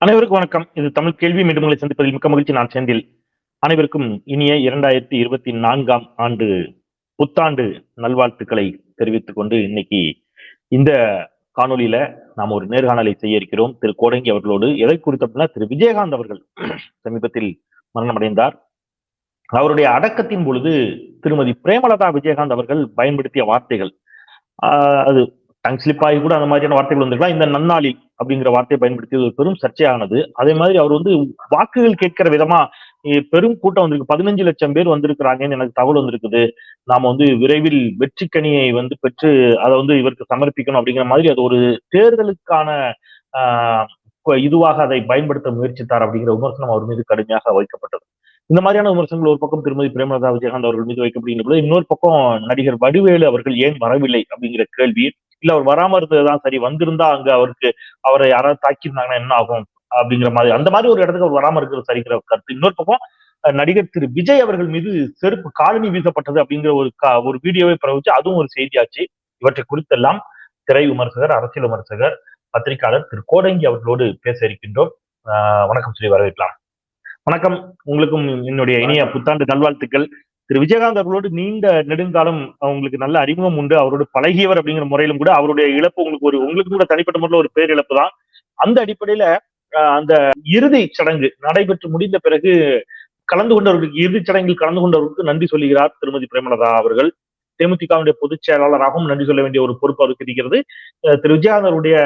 அனைவருக்கும் வணக்கம். இது தமிழ் கேள்வி. மீண்டும் உங்களை சந்திப்பதில் மிக்க மகிழ்ச்சி. நான் செந்தில். அனைவருக்கும் இனிய 2024ஆம் ஆண்டு புத்தாண்டு நல்வாழ்த்துக்களை தெரிவித்துக் கொண்டு இன்னைக்கு இந்த காணொலியில நாம் ஒரு நேர்காணலை செய்ய இருக்கிறோம் திரு கோடங்கி அவர்களோடு. எதை குறித்து அப்படின்னா, திரு விஜயகாந்த் அவர்கள் சமீபத்தில் மரணமடைந்தார். அவருடைய அடக்கத்தின் பொழுது திருமதி பிரேமலதா விஜயகாந்த் அவர்கள் பயன்படுத்திய வார்த்தைகள், அது டங் ஸ்லிப் ஆகி கூட அந்த மாதிரியான வார்த்தைகள் வந்திருக்கலாம். இந்த நன்னாளில் அப்படிங்கிற வார்த்தையை பயன்படுத்தியது ஒரு பெரும் சர்ச்சையானது. அதே மாதிரி அவர் வாக்குகள் கேட்கிற விதமா பெரும் கூட்டம் வந்திருக்கு, 15 லட்சம் பேர் வந்திருக்கிறாங்கன்னு எனக்கு தகவல் வந்திருக்குது, நாம விரைவில் வெற்றிக்கனியை பெற்று அதை இவருக்கு சமர்ப்பிக்கணும் அப்படிங்கிற மாதிரி அது ஒரு தேர்தலுக்கான ஆஹ் இதுவாக அதை பயன்படுத்த முயற்சித்தார் அப்படிங்கிற விமர்சனம் அவர் மீது கடுமையாக வைக்கப்பட்டது. இந்த மாதிரியான விமர்சனங்கள் ஒரு பக்கம் திருமதி பிரேமலதா விஜயகாந்த் அவர்கள் மீது வைக்கப்படுகின்ற போது, இன்னொரு பக்கம் நடிகர் வடிவேலு அவர்கள் ஏன் வரவில்லை அப்படிங்கிற கேள்வி, இல்ல அவர் வராம இருந்ததுதான் சரி, வந்திருந்தா அங்க அவரை யாராவது தாக்கியிருந்தாங்கன்னா என்ன ஆகும் அப்படிங்கிற மாதிரி, அந்த மாதிரி ஒரு இடத்துக்கு அவர் வராம இருக்கிறது சரிங்கிற கருத்து. இன்னொரு பக்கம் நடிகர் திரு விஜய் அவர்கள் மீது செருப்பு காலனி வீசப்பட்டது அப்படிங்கிற ஒரு வீடியோவை பரவிச்சு, அதுவும் ஒரு செய்தியாச்சு. இவற்றை குறித்தெல்லாம் திரை விமர்சகர், அரசியல் விமர்சகர், பத்திரிகையாளர் திரு கோடங்கி அவர்களோடு பேச இருக்கின்றோம். வணக்கம் சொல்லி வரவேற்கலாம். வணக்கம். உங்களுக்கும் என்னுடைய இனிய புத்தாண்டு நல்வாழ்த்துக்கள். திரு விஜயகாந்த் அவர்களோடு நீண்ட நெடுங்காலம் உங்களுக்கு நல்ல அறிமுகம் உண்டு. அவரோடு பழகியவர் அப்படிங்கிற முறையிலும் கூட அவருடைய இழப்பு உங்களுக்கு கூட தனிப்பட்ட முறையில் ஒரு பேரிழப்பு தான். அந்த அடிப்படையில அந்த இறுதி சடங்கு நடைபெற்று முடிந்த பிறகு இறுதி சடங்கில் கலந்து கொண்டவர்களுக்கு நன்றி சொல்லுகிறார் திருமதி பிரேமலதா அவர்கள். தேமுதிகவுடைய பொதுச் செயலாளராகவும் நன்றி சொல்ல வேண்டிய ஒரு பொறுப்பு அவருக்கு இருக்கிறது. திரு விஜயகாந்த் அவருடைய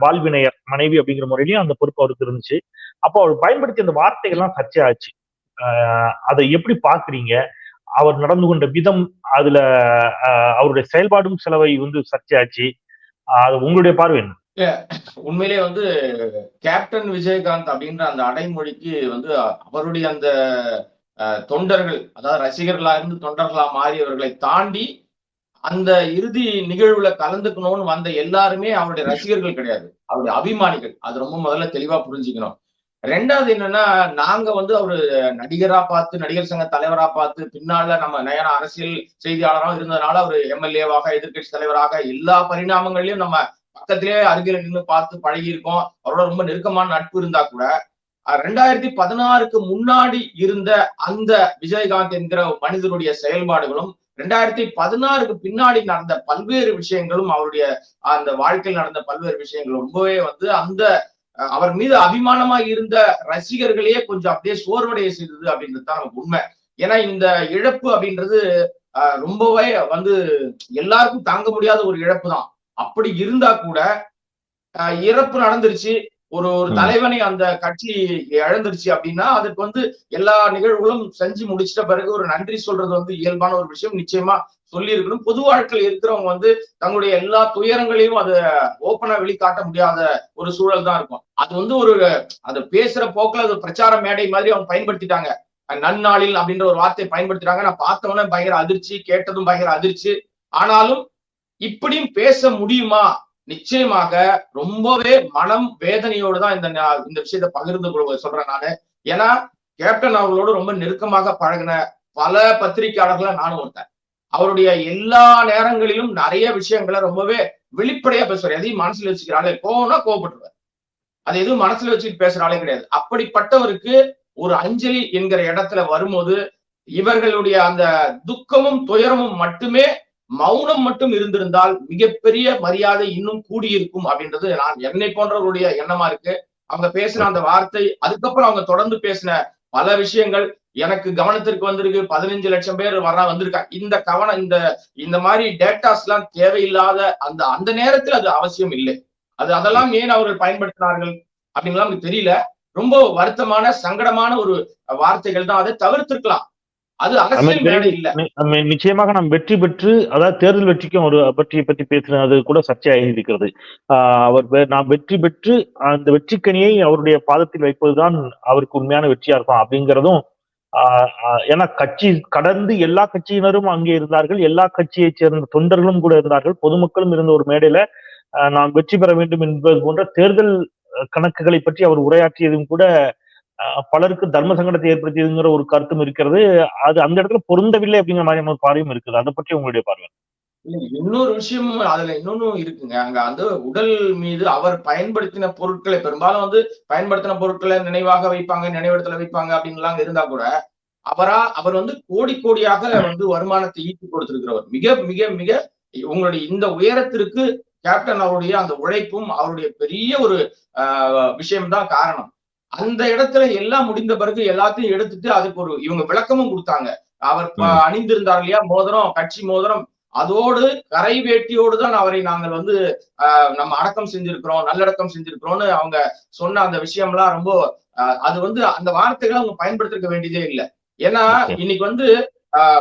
வாழ்வினையர் மனைவி அப்படிங்கிற முறையிலையும் அந்த பொறுப்பு அவருக்கு இருந்துச்சு. அப்போ அவர் பயன்படுத்திய அந்த வார்த்தைகள்லாம் சர்ச்சையாச்சு. அதை எப்படி பாக்குறீங்க? அவர் நடந்து கொண்ட விதம், அதுல அவருடைய செயல்பாடும் செலவை சர்ச்சையாச்சு. அது உங்களுடைய பார்வை என்ன? உண்மையிலே கேப்டன் விஜயகாந்த் அப்படின்ற அந்த அடைமொழிக்கு அவருடைய அந்த தொண்டர்கள், அதாவது ரசிகர்களா இருந்து தொண்டர்களா மாறியவர்களை தாண்டி அந்த இறுதி நிகழ்வுல கலந்துக்கணும்னு வந்த எல்லாருமே அவருடைய ரசிகர்கள் கிடையாது, அவருடைய அபிமானிகள். அது ரொம்ப முதல்ல தெளிவா புரிஞ்சுக்கணும். ரெண்டாவது என்னன்னா, நாங்க அவரு நடிகரா பார்த்து, நடிகர் சங்க தலைவரா பார்த்து, பின்னால நம்ம நயன அரசியல் செய்தியாளராக இருந்ததுனால அவர் எம்எல்ஏவாக, எதிர்கட்சி தலைவராக எல்லா பரிணாமங்களையும் நம்ம பக்கத்திலேயே அருகில நின்று பார்த்து பழகி இருக்கோம். அவரோட ரொம்ப நெருக்கமான நட்பு இருந்தா கூட 2016க்கு முன்னாடி இருந்த அந்த விஜயகாந்த் என்கிற மனிதனுடைய செயல்பாடுகளும் 2016க்கு பின்னாடி நடந்த பல்வேறு விஷயங்களும், அவருடைய அந்த வாழ்க்கையில் நடந்த பல்வேறு விஷயங்களும் ரொம்பவே அந்த அவர் மீது அபிமானமா இருந்த ரசிகர்களையே கொஞ்சம் அப்படியே சோர்வடைய செய்தது அப்படின்றது தான் நமக்கு உண்மை. ஏன்னா இந்த இழப்பு அப்படின்றது ரொம்பவே எல்லாருக்கும் தாங்க முடியாத ஒரு இழப்பு தான். அப்படி இருந்தா கூட இறப்பு நடந்துருச்சு, ஒரு தலைவனை அந்த கட்சி இழந்துருச்சு அப்படின்னா அதுக்கு எல்லா நிகழ்வுகளும் செஞ்சு முடிச்சிட்ட பிறகு ஒரு நன்றி சொல்றது இயல்பான ஒரு விஷயம். நிச்சயமா சொல்லி இருக்கணும். பொது வாழ்க்கையில் இருக்கிறவங்க தங்களுடைய எல்லா துயரங்களையும் அதை ஓப்பனா வெளிக்காட்ட முடியாத ஒரு சூழல் தான் இருக்கும். அது ஒரு அது பேசுற போக்குல அது பிரச்சார மேடை மாதிரி அவங்க பயன்படுத்திட்டாங்க. நன்னாளில் அப்படின்ற ஒரு வார்த்தையை பயன்படுத்திட்டாங்க. நான் பார்த்தவொன்னே பயங்கர அதிர்ச்சி, கேட்டதும் பயங்கர அதிர்ச்சி. ஆனாலும் இப்படியும் பேச முடியுமா? நிச்சயமாக ரொம்பவே மனம் வேதனையோடு தான் இந்த விஷயத்தை பகிர்ந்து கொள்வதை சொல்றேன் நானு. ஏன்னா கேப்டன் அவர்களோடு ரொம்ப நெருக்கமாக பழகின பல பத்திரிகையாளர்களை நானும் ஒருத்தன். அவருடைய எல்லா நேரங்களிலும் நிறைய விஷயங்களை ரொம்பவே வெளிப்படையா பேசுவார். எதையும் மனசுல வச்சுக்கிறாளே, கோவம்னா கோவப்பட்டுருவார். அது எதுவும் மனசுல வச்சுட்டு பேசுறாலே கிடையாது. அப்படிப்பட்டவருக்கு ஒரு அஞ்சலி என்கிற இடத்துல வரும்போது இவர்களுடைய அந்த துக்கமும் துயரமும் மட்டுமே, மௌனம் மட்டும் இருந்திருந்தால் மிகப்பெரிய மரியாதை இன்னும் கூடியிருக்கும் அப்படின்றது என்னை போன்றவர்களுடைய எண்ணமா இருக்கு. அவங்க பேசின அந்த வார்த்தை, அதுக்கப்புறம் அவங்க தொடர்ந்து பேசின பல விஷயங்கள் எனக்கு கவனத்திற்கு வந்திருக்கு. 15 லட்சம் பேர் வந்திருக்காங்க. இந்த மாதிரி டேட்டாஸ் எல்லாம் தேவையில்லாத அந்த நேரத்தில் அது அவசியம் இல்லை. அதெல்லாம் ஏன் அவர்கள் பயன்படுத்தினார்கள் அப்படின்லாம் நமக்கு தெரியல. ரொம்ப வருத்தமான, சங்கடமான ஒரு வார்த்தைகள் தான். அதை தவிர்த்திருக்கலாம். அது அரசியல் மேடை இல்ல. நிச்சயமாக நாம் வெற்றி பெற்று, அதாவது தேர்தல் வெற்றிக்கும் ஒரு பற்றி பேசுறது கூட சர்ச்சையாகி இருக்கிறது. நாம் வெற்றி பெற்று அந்த வெற்றிக்கனியை அவருடைய பாதத்தில் வைப்பதுதான் அவருக்கு உண்மையான வெற்றியா இருக்கும் அப்படிங்கிறதும். ஏன்னா கட்சி கடந்து எல்லா கட்சியினரும் அங்கே இருந்தார்கள், எல்லா கட்சியை சேர்ந்த தொண்டர்களும் கூட இருந்தார்கள், பொதுமக்களும் இருந்த ஒரு மேடையில நாம் வெற்றி பெற வேண்டும் என்பது போன்ற தேர்தல் கணக்குகளை பற்றி அவர் உரையாற்றியதும் கூட பலருக்கு தர்ம சங்கடத்தை ஏற்படுத்தியதுங்கிற ஒரு கருத்தும் இருக்கிறது. அது அந்த இடத்துல பொருந்தவில்லை அப்படிங்கிற மாதிரியான ஒரு பார்வையும் இருக்குது. அதை பற்றி உங்களுடைய பார்வை? இல்ல, இன்னொரு விஷயம் அதுல இன்னொன்னும் இருக்குங்க. அங்க வந்து உடல் மீது அவர் பயன்படுத்தின பொருட்களை பெரும்பாலும் வந்து பயன்படுத்தின பொருட்கள நினைவாக வைப்பாங்க, நினைவிடத்துல வைப்பாங்க அப்படின்லாம் இருந்தா கூட, அவர் வந்து கோடி கோடியாக வந்து வருமானத்தை ஈட்டி கொடுத்திருக்கிறவர். மிக மிக மிக உங்களுடைய இந்த உயரத்திற்கு கேப்டன் அவருடைய அந்த உழைப்பும், அவருடைய பெரிய ஒரு அ விஷயம் தான் காரணம். அந்த இடத்துல எல்லாம் முடிந்த பிறகு எல்லாத்தையும் எடுத்துட்டு அதுக்கு ஒரு இவங்க விளக்கமும் குடுத்தாங்க. அவர் ம். அணிந்திருந்தார் இல்லையா மோதிரம், கட்சி மோதிரம். அதோடு கரை வேட்டியோடு தான் அவரை நாங்கள் வந்து நம்ம அடக்கம் செஞ்சிருக்கிறோம், நல்லடக்கம் செஞ்சிருக்கிறோம்னு அவங்க சொன்ன அந்த விஷயம்லாம் ரொம்ப அது வந்து அந்த வார்த்தைகள அவங்க பயன்படுத்திருக்க வேண்டியதே இல்ல. ஏன்னா, ஓகே. இன்னைக்கு வந்து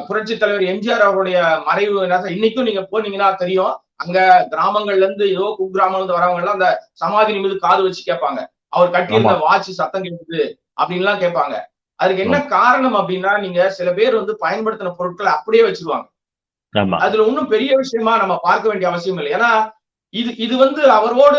புரட்சி தலைவர் எம்ஜிஆர் அவருடைய மறைவு இன்னைக்கும் நீங்க போனீங்கன்னா தெரியும். அங்க கிராமங்கள்ல இருந்து ஏதோ குக்கிராமங்கள்ல இருந்து வரவங்க எல்லாம் அந்த சமாதி மீது காது வச்சு கேட்பாங்க. அவர் ஆமா. கட்டியிருந்த வாட்ச் சத்தம் கேட்குது அப்படின்லாம் கேட்பாங்க. அதுக்கு என்ன ஆமா. காரணம் அப்படின்னா, நீங்க சில பேர் வந்து பயன்படுத்தின பொருட்கள அப்படியே வச்சுருவாங்க. ஆமா. அதுல ஒண்ணும் பெரிய விஷயமா நம்ம பார்க்க வேண்டிய அவசியம் இல்லை. ஏன்னா, இது இது வந்து அவரோடு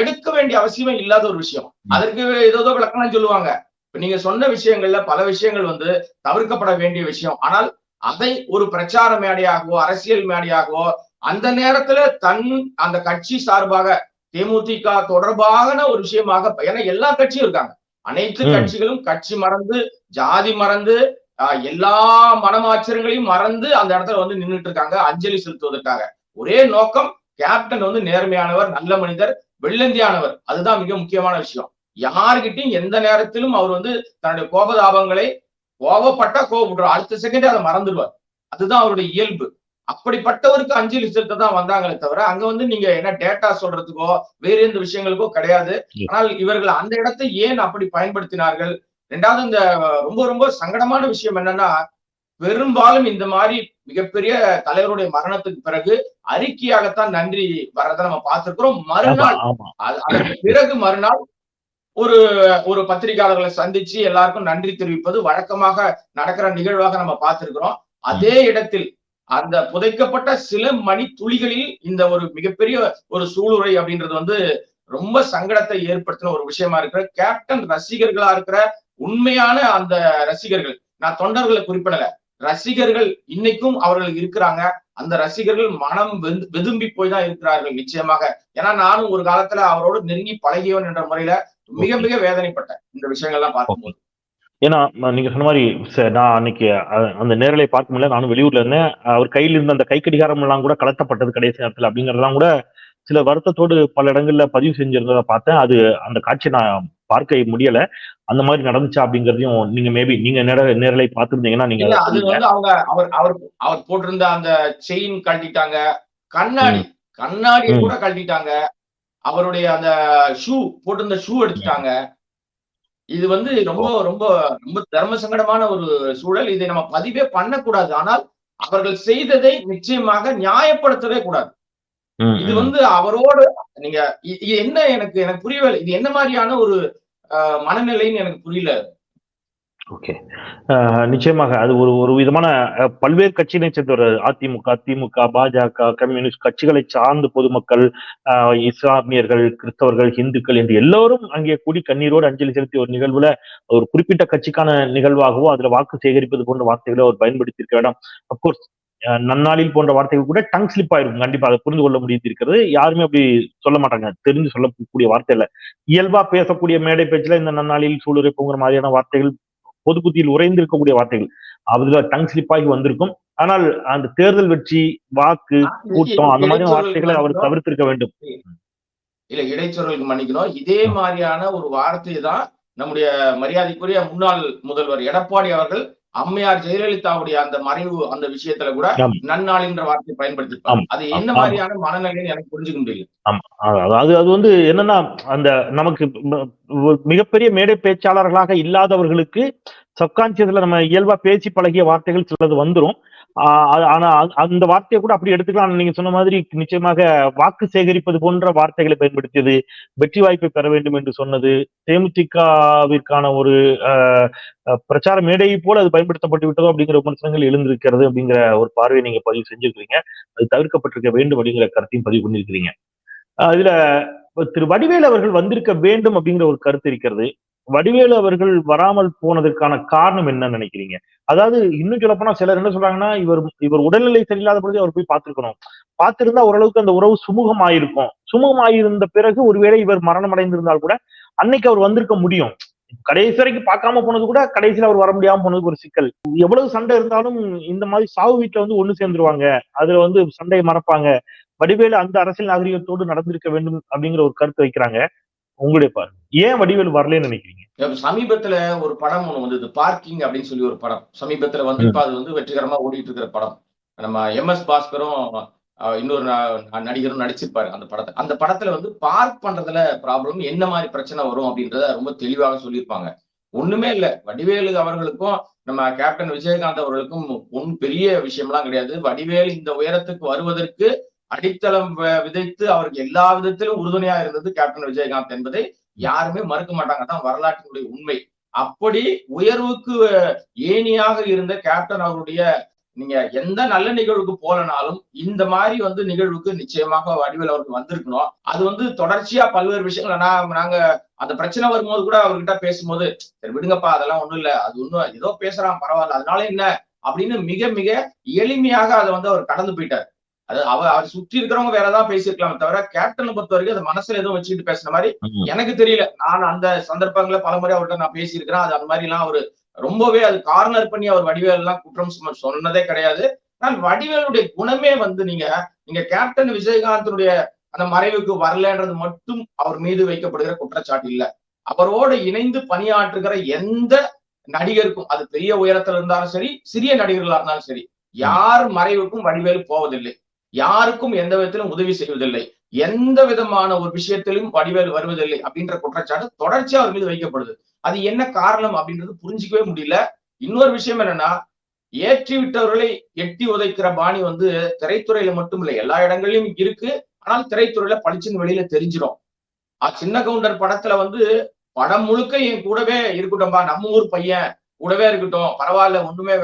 எடுக்க வேண்டிய அவசியமே இல்லாத ஒரு விஷயம். ம். அதற்கு ஏதேதோ விளக்கம்லாம் சொல்லுவாங்க. இப்ப நீங்க சொன்ன விஷயங்கள்ல பல விஷயங்கள் வந்து தவிர்க்கப்பட வேண்டிய விஷயம். ஆனால் அதை ஒரு பிரச்சார மேடையாகவோ, அரசியல் மேடையாகவோ, அந்த நேரத்துல அந்த கட்சி சார்பாக தேமுதிக தொடர்பான ஒரு விஷயமாக ஏன்னா எல்லா கட்சியும் இருக்காங்க. அனைத்து ம். கட்சிகளும் கட்சி மறந்து, ஜாதி மறந்து, எல்லா மனமாச்சரியங்களையும் மறந்து அந்த இடத்துல வந்து நின்னுட்டு இருக்காங்க அஞ்சலி செலுத்துவதற்காக. ஒரே நோக்கம் கேப்டன் வந்து நேர்மையானவர், நல்ல மனிதர், வெள்ளந்தியானவர். அதுதான் மிக முக்கியமான விஷயம். யார்கிட்டயும் எந்த நேரத்திலும் அவர் வந்து தன்னுடைய கோபதாபங்களை கோவப்பட்டா கோவப்படுவார். அடுத்த செகண்டே அதை மறந்துடுவார். அதுதான் அவருடைய இயல்பு. அப்படிப்பட்டவருக்கு அஞ்சலி செலுத்த தான் வந்தாங்களே தவிர, அங்க வந்து நீங்க என்ன டேட்டா சொல்றதுக்கோ, வேறு எந்த விஷயங்களுக்கோ கிடையாது. ம். ஆனால் இவர்கள் அந்த இடத்தை ஏன் அப்படி பயன்படுத்தினார்கள்? 2வது இந்த ரொம்ப ரொம்ப சங்கடமான விஷயம் என்னன்னா, பெரும்பாலும் இந்த மாரி மிகப்பெரிய தலைவருடைய மரணத்துக்கு பிறகு அறிக்கையாகத்தான் நன்றி வர்றத நம்ம பார்த்திருக்கிறோம். ஆமா. மறுநாள் ஆமா. அதற்கு பிறகு மறுநாள் ஒரு ஒரு பத்திரிகையாளர்களை சந்திச்சு எல்லாருக்கும் நன்றி தெரிவிப்பது வழக்கமாக நடக்கிற நிகழ்வாக நம்ம பார்த்திருக்கிறோம். ம். அதே இடத்தில் அந்த புதைக்கப்பட்ட சில மணி துளிகளில் இந்த ஒரு மிகப்பெரிய ஒரு சூளுரை அப்படின்றது வந்து ரொம்ப சங்கடத்தை ஏற்படுத்தின ஒரு விஷயமா இருக்கிற கேப்டன் ரசிகர்களா இருக்கிற உண்மையான அந்த ரசிகர்கள் நான் தொண்டர்களை குறிப்பிடல ரசிகர்கள் இன்னைக்கும் அவர்கள் இருக்கிறாங்க அந்த ரசிகர்கள் மனம் வெதும்பி போய் தான் இருக்கிறார்கள் நிச்சயமாக ஏன்னா நானும் ஒரு காலத்துல அவரோடு நெருங்கி பழகியவன் என்ற முறையில மிக ஓகே. மிக வேதனைப்பட்டேன் இந்த விஷயங்கள்லாம் ஓகே. பார்க்கும்போது. ஏன்னா, நீங்க சொன்ன மாரி நான் அன்னைக்கு அந்த நேரலை பார்க்க முடியல. நானும் வெளியூர்ல இருந்தேன். அவர் கையில இருந்த அந்த கை கடிகாரம் எல்லாம் கூட கழட்டப்பட்டது கடைசி நேரத்துல அப்படிங்கிறதெல்லாம் கூட சில வருத்தத்தோடு பல இடங்கள்ல பதிவு செஞ்சிருந்தத பார்த்தேன். அது அந்த காட்சிய நான் பார்க்க முடியல. அந்த மாரி நடந்துச்சா அப்படிங்கிறதையும் நீங்க மேபி நீங்க நேரலை பார்த்திருந்தீங்கன்னா நீங்க இல்ல அத அது சொல்லுங்க. வந்து அவங்க அவர் அவர் அவர் போட்டிருந்த அந்த செயின் கழட்டிட்டாங்க. கண்ணாடி ம். கண்ணாடிய ம். கூட கழட்டிட்டாங்க. அவருடைய அந்த ஷூ போட்டிருந்த ஷூ ம். எடுத்துட்டாங்க. இது வந்து ரொம்ப ஓ! ரொம்ப ரொம்ப தர்ம சங்கடமான ஒரு சூழல். இதை நம்ம பதிவே பண்ணக்கூடாது. ஆனால் அவர்கள் செய்ததை நிச்சயமாக நியாயப்படுத்தவே கூடாது. ம். இது ம். வந்து அவரோடு நீங்க இது என்ன எனக்கு எனக்கு புரியவே இல்ல. இது என்ன மாரியான ஒரு மனநிலைன்னு எனக்கு புரியல. ஓகே. நிச்சயமாக அது ஒரு ஒரு விதமான பல்வேறு கட்சியினை சேர்ந்தவர் அதிமுக, திமுக, பாஜக, கம்யூனிஸ்ட் கட்சிகளை சார்ந்த பொதுமக்கள், அ இஸ்லாமியர்கள், கிறிஸ்தவர்கள், இந்துக்கள் என்று எல்லோரும் அங்கே கூடி கண்ணீரோடு அஞ்சலி செலுத்திய ஒரு நிகழ்வுல, ஒரு குறிப்பிட்ட கட்சிக்கான நிகழ்வாகவோ, அதுல வாக்கு சேகரிப்பது போன்ற வார்த்தைகளோ அவர் பயன்படுத்தியிருக்க வேண்டாம். அஃப்கோர்ஸ் நன்னாளில் போன்ற வார்த்தைகள் கூட டங் ஸ்லிப் ஆயிருக்கும். கண்டிப்பா அதை புரிந்து கொள்ள முடிந்திருக்கிறது. யாருமே அப்படி சொல்ல மாட்டாங்க. தெரிஞ்சு சொல்லக்கூடிய வார்த்தை இல்ல. இயல்பா பேசக்கூடிய மேடை பேச்சுல இந்த நன்னாளில் சூளுரைப்புங்கிற மாதிரியான வார்த்தைகள் பொது புத்தியில் உறைந்திருக்கக்கூடிய வார்த்தைகள். அதுல டங் ஸ்லிப் ஆகி வந்திருக்கும். ஆனால் அந்த தேர்தல் வெற்றி, வாக்கு, கூட்டம் அந்த மாதிரியான இடைச்சொல்களுக்கு வார்த்தைகளை அவர் மன்னிக்கணும். தவிர்த்திருக்க வேண்டும். இல்ல இடைச்சொல்களுக்கு மன்னிக்கணும். இதே ம். மாரியான ஒரு வார்த்தைய தான் நம்முடைய மரியாதைக்குரிய முன்னாள் முதல்வர் எடப்பாடி அவர்கள் அம்மையார் ஜெயலலிதாவுடைய அந்த மறைவு அந்த விஷயத்துல கூட ஆம், நன்னாளின்ற வார்த்தையை பயன்படுத்தியிருப்பார். ஆம், அது ஆம், என்ன ஆமா, மாரியான மனநிலைன்னு எனக்கு புரிஞ்சுக்க முடியல. ஆமா. அது அது வந்து என்னன்னா, அந்த நமக்கு மிகப்பெரிய மேடை பேச்சாளர்களாக இல்லாதவர்களுக்கு சப்கான்சியஸ்ல நம்ம இயல்பா பேசி பழகிய வார்த்தைகள் சிலது வந்துரும். ஆனா அந்த வார்த்தைய கூட அப்படி எடுத்துக்கலாம். நீங்க சொன்ன மாதிரி நிச்சயமாக வாக்கு சேகரிப்பது போன்ற வார்த்தைகளை பயன்படுத்தியது, வெற்றி வாய்ப்பை பெற வேண்டும் என்று சொன்னது, தேமுதிகவிற்கான ஒரு அ பிரச்சார மேடையை போல அது பயன்படுத்தப்பட்டு விட்டதோ அப்படிங்கிற விமர்சனங்கள் எழுந்திருக்கிறது அப்படிங்கிற ஒரு பார்வையை நீங்க பதிவு செஞ்சிருக்கிறீங்க. அது தவிர்க்கப்பட்டிருக்க வேண்டும் அப்படிங்கிற கருத்தையும் பதிவு பண்ணியிருக்கிறீங்க. இதுல திரு வடிவேலு அவர்கள் வந்திருக்க வேண்டும் அப்படிங்கிற ஒரு கருத்து இருக்கிறது. வடிவேலு அவர்கள் வராமல் போனதற்கான காரணம் என்னன்னு நினைக்கிறீங்க? அதாவது இன்னும் சொல்லப்போனா சிலர் என்ன சொல்றாங்கன்னா, இவர் இவர் உடல்நிலை சரியில்லாத பொழுதே அவர் போய் பார்த்திருக்கணும். பார்த்திருந்தா ஓரளவுக்கு அந்த உறவு சுமூகமாயிருக்கும். சுமூகமாயிருந்த பிறகு ஒருவேளை இவர் மரணம் அடைந்திருந்தால் கூட அன்னைக்கு அவர் வந்திருக்க முடியும். கடைசி வரைக்கும் பார்க்காம போனது கூட கடைசியில அவர் வர முடியாம போனதுக்கு ஒரு சிக்கல். எவ்வளவு சண்டை இருந்தாலும் இந்த மாதிரி சாவு வீட்டுல வந்து ஒண்ணு சேர்ந்துருவாங்க. அதுல வந்து சண்டையை மறப்பாங்க. வடிவேலு அந்த அரசியல் நாகரிகத்தோடு நடந்திருக்க வேண்டும் அப்படிங்கிற ஒரு கருத்து வைக்கிறாங்க. உங்களுடைய ஏன் வடிவேலு வரலன்னு நினைக்கிறீங்க? சமீபத்துல ஒரு படம் ஒண்ணு வந்தது, பார்க்கிங் அப்படின்னு சொல்லி ஒரு படம். சமீபத்துல வந்து இப்ப அது வந்து வெற்றிகரமா ஓடிட்டு இருக்கிற படம். நம்ம MS பாஸ்கரும் இன்னொரு நடிகரும் நடிச்சிருப்பாரு அந்த படத்தை. அந்த படத்துல வந்து பார்க் பண்றதுல ப்ராப்ளம், என்ன மாதிரி பிரச்சனை வரும் அப்படின்றத ரொம்ப தெளிவாக சொல்லியிருப்பாங்க. ஒண்ணுமே இல்ல, வடிவேலு அவர்களுக்கும் நம்ம கேப்டன் விஜயகாந்த் அவர்களுக்கும் ஒன்னும் பெரிய விஷயம்லாம் கிடையாது. வடிவேலு இந்த உயரத்துக்கு வருவதற்கு அடித்தளம் விதைத்து அவருக்கு எல்லா விதத்திலும் உறுதுணையா இருந்தது கேப்டன் விஜயகாந்த் என்பதை யாருமே மறுக்க மாட்டாங்க. தான் வரலாற்றினுடைய உண்மை. அப்படி உயர்வுக்கு ஏணியாக இருந்த கேப்டன் அவருடைய, நீங்க எந்த நல்ல நிகழ்வுக்கு போலனாலும் இந்த மாதிரி வந்து நிகழ்வுக்கு நிச்சயமாக வடிவேல் அவருக்கு வந்திருக்கணும். அது வந்து தொடர்ச்சியா பல்வேறு விஷயங்கள் நாங்க அந்த பிரச்சனை வரும்போது கூட அவர்கிட்ட பேசும்போது, சரி விடுங்கப்பா அதெல்லாம் ஒண்ணும் இல்ல, அது ஒண்ணும் ஏதோ பேசுறான் பரவாயில்ல, அதனால என்ன அப்படின்னு மிக மிக எளிமையாக அதை வந்து அவர் கடந்து போயிட்டார். அது அவர் சுற்றி இருக்கிறவங்க வேற ஏதாவது பேசியிருக்கலாமே தவிர, கேப்டனை பொறுத்த வரைக்கும் அது மனசுல எதுவும் வச்சுக்கிட்டு பேசுற மாதிரி எனக்கு தெரியல. நான் அந்த சந்தர்ப்பங்களை பலமுறை அவர்கிட்ட நான் பேசியிருக்கிறேன். அது அந்த மாதிரி எல்லாம் அவரு ரொம்பவே அது கார்னர் பண்ணி அவர் வடிவேல் எல்லாம் குற்றம் சொன்னதே கிடையாது. ஆனால் வடிவேலுடைய குணமே வந்து நீங்க கேப்டன் விஜயகாந்தனுடைய அந்த மறைவுக்கு வரலன்றது மட்டும் அவர் மீது வைக்கப்படுகிற குற்றச்சாட்டு இல்ல. அவரோடு இணைந்து பணியாற்றுகிற எந்த நடிகருக்கும், அது பெரிய உயரத்துல இருந்தாலும் சரி, சிறிய நடிகர்களா இருந்தாலும் சரி, யார் மறைவுக்கும் வடிவேலு போவதில்லை. யாருக்கும் எந்த விதத்திலும் உதவி செய்வதில்லை. எந்த விதமான ஒரு விஷயத்திலும் வடிவேலு வருவதில்லை அப்படின்ற குற்றச்சாட்டு தொடர்ச்சியா அவர் மீது வைக்கப்படுது. அது என்ன காரணம் அப்படின்றது புரிஞ்சிக்கவே முடியல. இன்னொரு விஷயம் என்னன்னா, ஏற்றி விட்டவர்களை எட்டி உதைக்கிற பாணி வந்து திரைத்துறையில மட்டும் இல்லை, எல்லா இடங்களிலும் இருக்கு. ஆனால் திரைத்துறையில பளிச்சுன்னு வெளியில தெரிஞ்சிடும். சின்ன கவுண்டர் படத்துல வந்து படம் முழுக்க என் கூடவே இருக்கட்டும்பா, நம்ம ஊர் பையன் கூடவே இருக்கட்டும், பரவாயில்ல, ஒண்ணுமே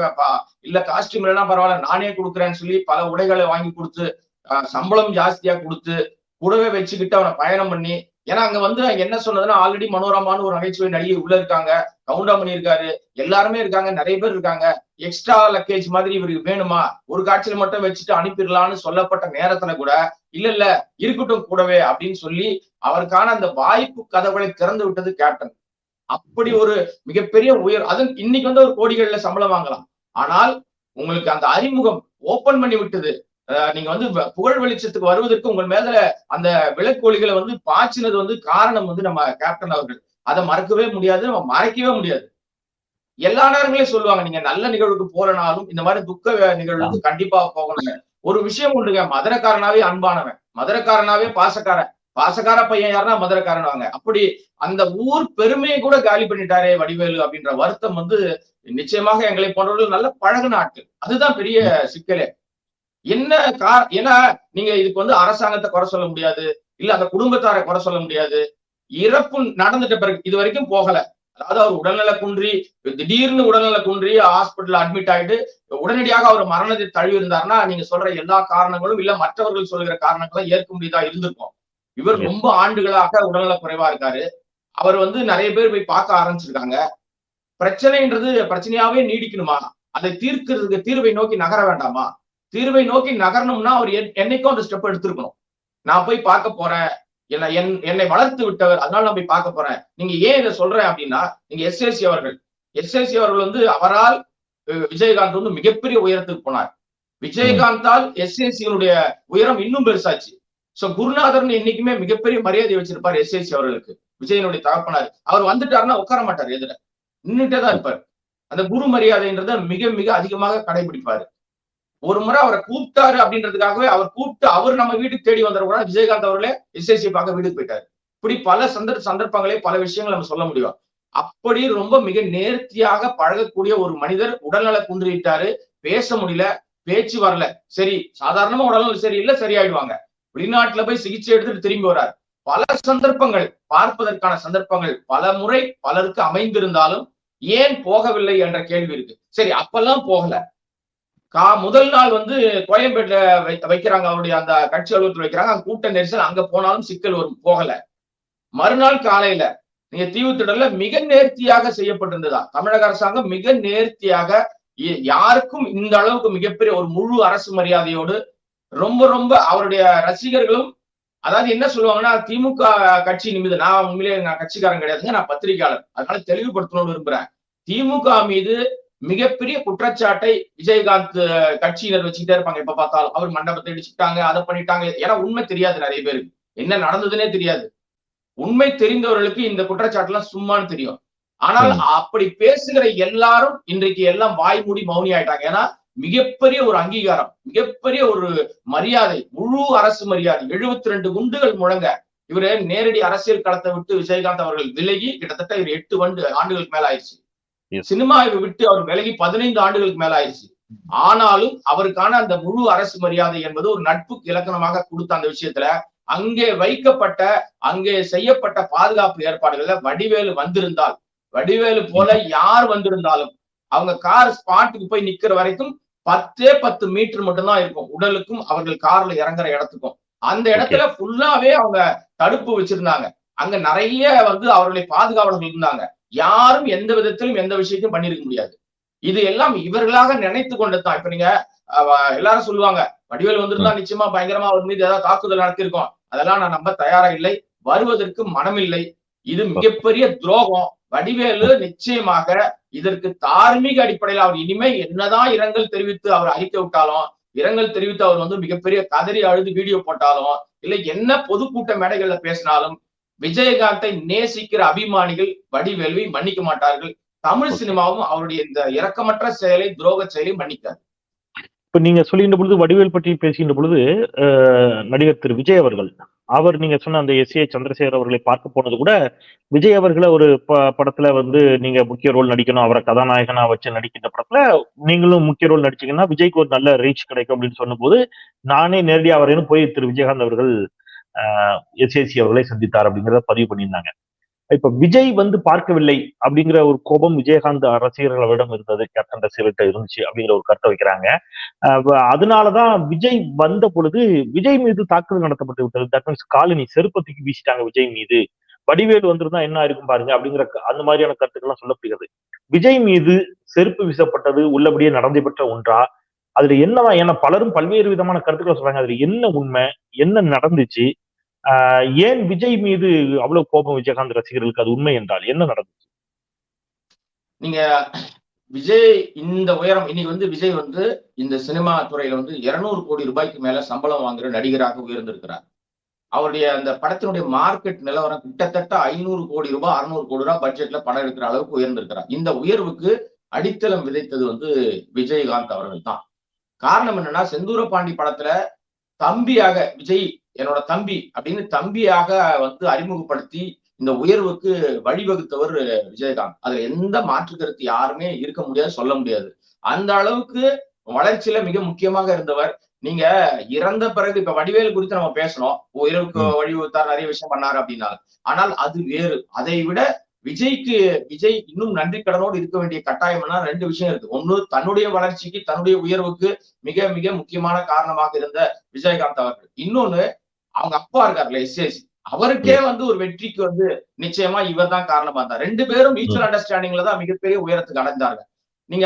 இல்ல காஸ்டியூம் இல்லைன்னா பரவாயில்ல நானே கொடுக்குறேன்னு சொல்லி பல உடைகளை வாங்கி கொடுத்து, சம்பளம் ஜாஸ்தியா கொடுத்து கூடவே வச்சுக்கிட்டு அவனை பயணம் பண்ணி, ஏன்னா அங்க வந்து என்ன சொன்னதுன்னா, ஆல்ரெடி மனோரமான்னு ஒரு நகைச்சுவை நடிகை உள்ள இருக்காங்க, கவுண்டமணி இருக்காரு, எல்லாருமே இருக்காங்க, நிறைய பேர் இருக்காங்க. எக்ஸ்ட்ரா லக்கேஜ் மாதிரி இவருக்கு வேணுமா, ஒரு காட்சியில மட்டும் வச்சுட்டு அனுப்பிடலாம்னு சொல்லப்பட்ட நேரத்துல கூட இல்ல இருக்கட்டும் கூடவே அப்படின்னு சொல்லி அவருக்கான அந்த வாய்ப்பு கதவுகளை திறந்து விட்டது கேப்டன். அப்படி ஒரு மிகப்பெரிய அது இன்னைக்கு வந்து ஒரு கோடிகள்ல சம்பளம் வாங்கலாம். ஆனால் உங்களுக்கு அந்த அறிமுகம் ஓபன் பண்ணி விட்டது. நீங்க வந்து புகழ் வெளிச்சத்துக்கு வருவதற்கு உங்கள் மேல அந்த விளக்கோலிகளை வந்து பாய்ச்சினது வந்து காரணம் வந்து நம்ம கேப்டன் அவர்கள். அதை மறக்கவே முடியாது, நம்ம மறைக்கவே முடியாது. எல்லா நேரங்களையும் சொல்லுவாங்க, நீங்க நல்ல நிகழ்வுக்கு போறனாலும் இந்த மாதிரி துக்க நிகழ்வுக்கு கண்டிப்பா போகணும். ஒரு விஷயம் உண்டுங்க, மதுரக்காரனாவே அன்பானவன், மதுரக்காரனாவே பாசக்காரன், பாசக்கார பையன் யாருன்னா மதுரக்காரன் வாங்க. அப்படி அந்த ஊர் பெருமையை கூட காலி பண்ணிட்டாரே வடிவேலு அப்படின்ற வருத்தம் வந்து நிச்சயமாக எங்களை போன்றவர்கள் நல்ல பழகுன ஆட்கள். அதுதான் பெரிய சிக்கலே. என்ன ஏன்னா நீங்க இதுக்கு வந்து அரசாங்கத்தை குறை சொல்ல முடியாது, இல்ல அந்த குடும்பத்தாரை குறை சொல்ல முடியாது. இறப்பு நடந்துட்ட பிறகு இது வரைக்கும் போகல. அதாவது அவர் உடல்நல குன்றி திடீர்னு உடல்நல குன்றி ஹாஸ்பிட்டல் அட்மிட் ஆயிட்டு உடனடியாக அவர் மரணத்தை தழுவி இருந்தாருன்னா நீங்க சொல்ற எல்லா காரணங்களும் இல்ல மற்றவர்கள் சொல்கிற காரணங்களும் ஏற்க முடியாதா இருந்திருக்கும். இவர் ரொம்ப ஆண்டுகளாக உடல்நல குறைவா இருக்காரு. அவர் வந்து நிறைய பேர் போய் பார்க்க ஆரம்பிச்சிருக்காங்க. பிரச்சனைன்றது பிரச்சனையாவே நீடிக்கணுமா, அதை தீர்க்கிறதுக்கு தீர்வை நோக்கி நகர வேண்டாமா? தீர்வை நோக்கி நகரணும்னா அவர் என்னைக்கும் அந்த ஸ்டெப் எடுத்திருக்கணும். நான் போய் பார்க்க போறேன், என்னை வளர்த்து விட்டவர், அதனால நான் போய் பார்க்க போறேன். நீங்க ஏன் இதை சொல்றேன் அப்படின்னா, நீங்க எஸ்ஏசி அவர்கள் வந்து அவரால் விஜயகாந்த் வந்து மிகப்பெரிய உயரத்துக்கு போனார். விஜயகாந்தால் எஸ்ஏசியினுடைய உயரம் இன்னும் பெருசாச்சு. சோ குருநாதர்னு என்னைக்குமே மிகப்பெரிய மரியாதை வச்சிருப்பார் எஸ்ஏசி அவர்களுக்கு. விஜயனுடைய தகப்பனார் அவர் வந்துட்டாருன்னா உட்கார மாட்டார், எதிர நின்றுட்டே தான் இருப்பார். அந்த குரு மரியாதைன்றத மிக மிக அதிகமாக கடைபிடிப்பாரு. ஒரு முறை அவரை கூப்பிட்டாரு அப்படின்றதுக்காகவே அவர் கூப்பிட்டு அவர் நம்ம வீட்டுக்கு தேடி வந்தவர் கூட விஜயகாந்த் அவர்களே எஸ்ஏசி பார்க்க வீட்டுக்கு போயிட்டாரு. இப்படி பல சந்தர்ப்பங்களே பல விஷயங்கள் நம்ம சொல்ல முடியும். அப்படி ரொம்ப மிக நேர்த்தியாக பழகக்கூடிய ஒரு மனிதர் உடல்நல குன்றிட்டாரு, பேச முடியல, பேச்சு வரல. சரி, சாதாரணமா உடல்நலம் சரியில்லை, சரியாயிடுவாங்க. வெளிநாட்டுல போய் சிகிச்சை எடுத்துட்டு திரும்பி வர்றார். பல சந்தர்ப்பங்கள், பார்ப்பதற்கான சந்தர்ப்பங்கள் பல முறை பலருக்கு அமைந்திருந்தாலும் ஏன் போகவில்லை என்ற கேள்வி இருக்கு. சரி, அப்பெல்லாம் போகல. முதல் நாள் வந்து கோயம்பேட்டுல வைக்கிறாங்க, அவருடைய அந்த கட்சி அலுவலகத்தில் வைக்கிறாங்க. அங்க கூட்ட நெரிசல், அங்க போனாலும் சிக்கல் வரும், போகல. மறுநாள் காலையில நீங்க தீவுத்திடல்ல மிக நேர்த்தியாக செய்யப்பட்டிருந்ததா தமிழக அரசாங்கம், மிக நேர்த்தியாக யாருக்கும் இந்த அளவுக்கு மிகப்பெரிய ஒரு முழு அரசு மரியாதையோடு ரொம்ப ரொம்ப அவருடைய ரசிகர்களும், அதாவது என்ன சொல்லுவாங்கன்னா, திமுக கட்சி நிமித்தம் நான் உண்மையிலேயே நான் கட்சிக்காரன் கிடையாதுங்க. நான் பத்திரிகையாளர். அதனால தெளிவுபடுத்தணும்னு விரும்புறேன். திமுக மீது மிகப்பெரிய குற்றச்சாட்டை விஜயகாந்த் கட்சியினர் வச்சுக்கிட்டே இருப்பாங்க எப்ப பார்த்தாலும். அவர் மண்டபத்தை இடிச்சுட்டாங்க, அதை பண்ணிட்டாங்க. ஏன்னா உண்மை தெரியாது நிறைய பேருக்கு. என்ன நடந்ததுன்னே தெரியாது. உண்மை தெரிந்தவர்களுக்கு இந்த குற்றச்சாட்டுலாம் சும்மான்னு தெரியும். ஆனால் அப்படி பேசுகிற எல்லாரும் இன்றைக்கு எல்லாம் வாய்மூடி மௌனி ஆயிட்டாங்க. ஏன்னா மிகப்பெரிய ஒரு அங்கீகாரம், மிகப்பெரிய ஒரு மரியாதை, முழு அரசு மரியாதை, 72 குண்டுகள் முழங்க இவரு நேரடி அரசியல் களத்தை விட்டு விஜயகாந்த் அவர்கள் விலகி கிட்டத்தட்ட ஒரு 8 ஆண்டுகளுக்கு மேல ஆயிடுச்சு. சினிமாவை விட்டு அவர் விலகி 15 ஆண்டுகளுக்கு மேல ஆயிடுச்சு. ஆனாலும் அவருக்கான அந்த முழு அரசு மரியாதை என்பது ஒரு நட்புக்கு இலக்கணமாக கொடுத்த அந்த விஷயத்துல அங்கே வைக்கப்பட்ட, அங்கே செய்யப்பட்ட பாதுகாப்பு ஏற்பாடுகள்ல வடிவேலு வந்திருந்தால், வடிவேலு போல யார் வந்திருந்தாலும் அவங்க கார் ஸ்பாட்டுக்கு போய் நிக்கிற வரைக்கும் 10 மீட்டர் மட்டும்தான் இருக்கும் உடலுக்கும் அவர்கள் கார்ல இறங்குற இடத்துக்கும். அந்த இடத்துல ஃபுல்லாவே அவங்க தடுப்பு வச்சிருந்தாங்க. அங்க நிறைய அவர்களை பாதுகாவலர்கள் இருந்தாங்க. யாரும் எந்த விதத்திலும் எந்த விஷயத்தையும் பண்ணிருக்க முடியாது. இது எல்லாம் இவர்களாக நினைத்து கொண்டதுதான். இப்ப நீங்க எல்லாரும் சொல்லுவாங்க, வடிவேல் வந்திருந்தா நிச்சயமா பயங்கரமா அவர் மீது ஏதாவது தாக்குதல் நடத்திருக்கோம். அதெல்லாம் நான் நம்ப தயாரா இல்லை. வருவதற்கு மனமில்லை. இது மிகப்பெரிய துரோகம். வடிவேலு நிச்சயமாக இதற்கு தார்மீக அடிப்படையில் அவர் இனிமே என்னதான் இரங்கல் தெரிவித்து அவர் அறிக்கை விட்டாலும், இரங்கல் தெரிவித்து அவர் மிகப்பெரிய கதறி அழுது வீடியோ போட்டாலும், இல்லை என்ன பொதுக்கூட்ட மேடைகள்ல பேசினாலும் விஜயகாந்தை நேசிக்கிற அபிமானிகள் வடிவேலுவை மன்னிக்க மாட்டார்கள். தமிழ் சினிமாவும் அவருடைய இந்த இரக்கமற்ற செயலை, துரோக செயலை மன்னிக்காது. இப்ப நீங்க சொல்லுகின்ற பொழுது, வடிவேல் பற்றி பேசுகின்ற பொழுது, நடிகர் திரு விஜய் அவர்கள், அவர் நீங்க சொன்ன அந்த எஸ் ஏ சந்திரசேகர் அவர்களை பார்க்க போனது கூட, விஜய் அவர்களை ஒரு படத்துல நீங்க முக்கிய ரோல் நடிக்கணும், அவரை கதாநாயகனா வச்சு நடிக்கின்ற படத்துல நீங்களும் முக்கிய ரோல் நடிச்சீங்கன்னா விஜய்க்கு ஒரு நல்ல ரீச் கிடைக்கும் அப்படின்னு சொன்ன போது, நானே நேரடியாக அவரையும் போய் திரு விஜயகாந்த் அவர்கள் எஸ்ஏசி அவர்களை சந்தித்தார் அப்படிங்கிறத பதிவு பண்ணியிருந்தாங்க. இப்ப விஜய் பார்க்கவில்லை அப்படிங்கிற ஒரு கோபம் விஜயகாந்த் ரசிகர்களிடம் இருந்தது, கேப்டன் ரசிகர்கிட்ட இருந்துச்சு அப்படிங்கிற ஒரு கருத்தை வைக்கிறாங்க. அதனாலதான் விஜய் வந்த பொழுது விஜய் மீது தாக்குதல் நடத்தப்பட்டு விட்டது. தட் மீன்ஸ் காலனி செருப்பத்துக்கு வீசிட்டாங்க விஜய் மீது. வடிவேல் வந்திருந்தா என்ன ஆயிருக்கும் பாருங்க அப்படிங்கிற அந்த மாதிரியான கருத்துக்கள்லாம் சொல்லப்படுகிறது. விஜய் மீது செருப்பு வீசப்பட்டது உள்ளபடியே நடந்தேபட்ட ஒன்றா? அதுல என்னதான், ஏன்னா பலரும் பல்வேறு விதமான கருத்துக்களை சொல்றாங்க. அதுல என்ன உண்மை, என்ன நடந்துச்சு, ஏன் விஜய் மீது அவ்வளவு கோபம் விஜயகாந்த் ரசிகர்களுக்கு? அது உண்மை என்றால் என்ன நடந்துச்சு? நீங்க விஜய் இந்த உயரம் இன்னைக்கு விஜய் இந்த சினிமா துறையில 200 கோடி ரூபாய்க்கு மேல சம்பளம் வாங்குற நடிகராக உயர்ந்திருக்கிறார். அவருடைய அந்த படத்தினுடைய மார்க்கெட் நிலவரம் கிட்டத்தட்ட 500 கோடி ரூபாய் 600 கோடி ரூபாய் பட்ஜெட்ல படம் எடுக்கிற அளவுக்கு உயர்ந்திருக்கிறார். இந்த உயர்வுக்கு அடித்தளம் விதைத்தது விஜயகாந்த் அவர்கள் தான். காரணம் என்னன்னா, செந்தூர பாண்டி படத்துல தம்பியாக விஜய் என்னோட தம்பி அப்படின்னு தம்பியாக அறிமுகப்படுத்தி இந்த உயர்வுக்கு வழிவகுத்தவர் விஜயகாந்த். அதுல எந்த மாற்று கருத்து யாருமே இருக்க முடியாது, சொல்ல முடியாது. அந்த அளவுக்கு வளர்ச்சியில மிக முக்கியமாக இருந்தவர். நீங்க இறந்த பிறகு இப்ப வடிவேலு குறித்து நம்ம பேசணும், உயர்வுக்கு வழிவகுத்தார், நிறைய விஷயம் பண்ணாரு அப்படின்னாலும், ஆனால் அது வேறு. அதை விட விஜய் இன்னும் நன்றி கடனோடு இருக்க வேண்டிய கட்டாயம்னா 2 விஷயம் இருக்கு. ஒண்ணு, தன்னுடைய வளர்ச்சிக்கு, தன்னுடைய உயர்வுக்கு மிக மிக முக்கியமான காரணமாக இருந்த விஜயகாந்த் அவர்கள். இன்னொன்னு, அவங்க அப்பா இருக்காருல்ல எஸ்ஏசி, அவருக்கே ஒரு வெற்றிக்கு நிச்சயமா இவர் தான் காரணமா இருந்தார். 2 பேரும் மியூச்சுவல் அண்டர்ஸ்டாண்டிங்ல தான் மிகப்பெரிய உயரத்துக்கு அடைந்தாங்க. நீங்க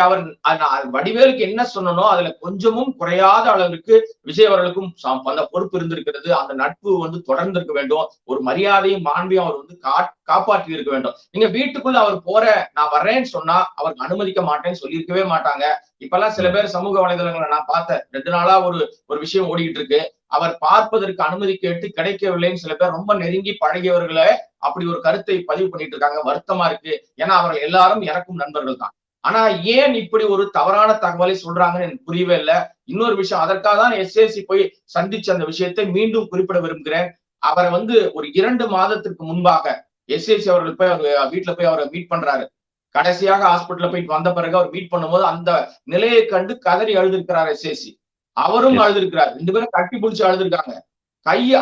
வடிவேலுக்கு என்ன சொன்னனோ அதுல கொஞ்சமும் குறையாத அளவுக்கு விஜய் அவர்களுக்கும் அந்த பொறுப்பு இருந்திருக்கிறது. அந்த நட்பு தொடர்ந்து இருக்க வேண்டும். ஒரு மரியாதையும் மாண்பையும் அவர் காப்பாற்றி இருக்க வேண்டும். நீங்க வீட்டுக்குள்ள அவர் நான் வர்றேன்னு சொன்னா அவருக்கு அனுமதிக்க மாட்டேன்னு சொல்லியிருக்கவே மாட்டாங்க. இப்பெல்லாம் சில பேர் சமூக வலைதளங்களை நான் பார்த்தேன், 2 நாளா ஒரு விஷயம் ஓடிக்கிட்டு இருக்கு. அவர் பார்ப்பதற்கு அனுமதி கேட்டு கிடைக்கவில்லைன்னு சில பேர் ரொம்ப நெருங்கி பழகியவர்களே அப்படி ஒரு கருத்தை பதிவு பண்ணிட்டு இருக்காங்க. வருத்தமா இருக்கு. ஏன்னா அவர்கள் எல்லாரும் எனக்கும் நண்பர்கள் தான். ஆனா ஏன் இப்படி ஒரு தவறான தகவலை சொல்றாங்கன்னு எனக்கு புரியவே இல்லை. இன்னொரு விஷயம், அதற்காக தான் எஸ்ஏசி போய் சந்திச்ச அந்த விஷயத்தை மீண்டும் குறிப்பிட விரும்புகிறேன். அவரை ஒரு 2 மாதத்திற்கு முன்பாக எஸ்ஏசி அவர்கள் போய் அவங்க வீட்டுல போய் அவரை மீட் பண்றாரு. கடைசியாக ஹாஸ்பிட்டல்ல போயிட்டு வந்த பிறகு அவர் மீட் பண்ணும்போது அந்த நிலையை கண்டு கதறி அழுதிருக்கிறார் எஸ்ஏசி. அவரும் அழுதிருக்கிறார். 2 பேரும் கட்டி பிடிச்சு அழுதிருக்காங்க.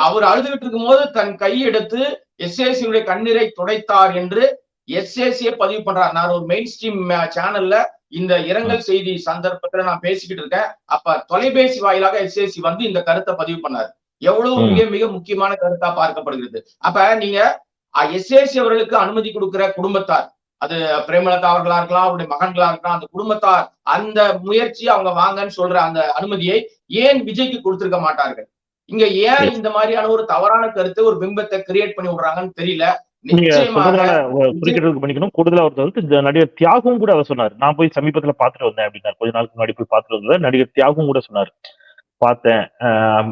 அவர் அழுதுகிட்டு இருக்கும் போது தன் கையை எடுத்து எஸ்ஏசியுடைய கண்ணீரை துடைத்தார் என்று எஸ்ஏசியை பதிவு பண்றார். நான் ஒரு மெயின் ஸ்ட்ரீம் சேனல்ல இந்த இரங்கல் செய்தி சந்தர்ப்பத்துல நான் பேசிக்கிட்டு இருக்கேன். அப்ப தொலைபேசி வாயிலாக எஸ்ஏசி இந்த கருத்தை பதிவு பண்ணாரு. எவ்வளவு மிக மிக முக்கியமான கருத்தா பார்க்கப்படுகிறது. அப்ப நீங்க எஸ்ஏசி அவர்களுக்கு அனுமதி கொடுக்கிற குடும்பத்தார், அது பிரேமலதா அவர்களா இருக்கலாம், அவருடைய மகன்களா இருக்கலாம், அந்த குடும்பத்தார் அந்த முயற்சி அவங்க வாங்கன்னு சொல்ற அந்த அனுமதியை ஏன் விஜய்க்கு கொடுத்திருக்க மாட்டார்கள்? இங்க ஏன் இந்த மாதிரியான ஒரு தவறான கருத்து, ஒரு பிம்பத்தை கிரியேட் பண்ணி விடுறாங்கன்னு தெரியல. நீங்க நிச்சயமாக சொல்றதுனால விஜய் குறுக்கிட்டு பண்ணிக்கணும். கூடுதலா ஒருத்தர் வந்து இந்த நடிகர் தியாகும் கூட அவர் சொன்னார். நான் போய் சமீபத்துல பார்த்துட்டு வந்தேன் அப்படின்னாரு. கொஞ்ச நாளுக்கு முன்னாடி போய் பார்த்துட்டு வந்தேன். நடிகர் தியாகும் கூட சொன்னார். பார்த்தேன்.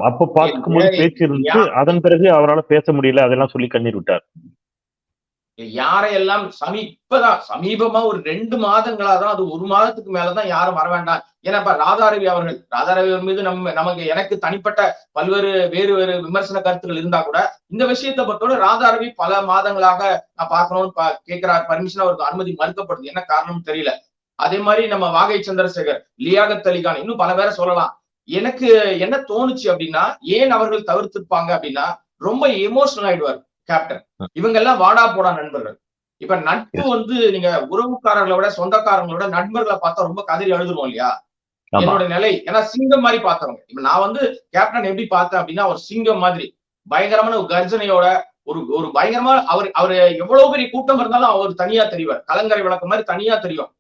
அப்ப பார்க்கும்போது பேச்சு இருந்துச்சு. அதன் பிறகு அவரால் பேச முடியல. அதெல்லாம் சொல்லி கண்ணீர் விட்டார். யாரையெல்லாம் இப்பதான் சமீபமா ஒரு 2 மாதங்களா தான், அது 1 மாதத்துக்கு மேலதான் யாரும் வர வேண்டாம். ஏன்னா இப்ப ராதாரவி அவர் மீது நமக்கு எனக்கு தனிப்பட்ட பல்வேறு வேறு விமர்சன கருத்துக்கள் இருந்தா கூட இந்த விஷயத்தை பொறுத்தவரை ராதாரவி பல மாதங்களாக நான் பார்க்கணும்னு கேட்கிறார். பர்மிஷன் அவருக்கு அனுமதி மறுக்கப்படுது. என்ன காரணம் தெரியல. அதே மாதிரி நம்ம வாகை சந்திரசேகர், லியாகத் அலிகான், இன்னும் பல பேரை சொல்லலாம். எனக்கு என்ன தோணுச்சு அப்படின்னா, ஏன் அவர்கள் தவிர்த்திருப்பாங்க அப்படின்னா, ரொம்ப எமோஷனல் ஆயிடுவார் கேப்டன். இவங்க எல்லாம் வாடா போடா நண்பர்கள். இப்ப நட்பு வந்து நீங்க உறவுக்காரர்களை விட சொந்தக்காரங்களோட நண்பர்களை பார்த்தா ரொம்ப கதறி அழுதுருவோம் இல்லையா? என்னோட நிலை. ஏன்னா சிங்கம் மாதிரி பார்த்தவங்க. இப்ப நான் வந்து கேப்டன் எப்படி பார்த்தேன் அப்படின்னா, ஒரு சிங்கம் மாதிரி பயங்கரமான ஒரு கர்ஜனையோட ஒரு பயங்கரமா அவரு எவ்வளவு பெரிய கூட்டம் இருந்தாலும் அவர் தனியா தெரிவார். கலங்கரை விளக்கு மாதிரி தனியா தெரியும்.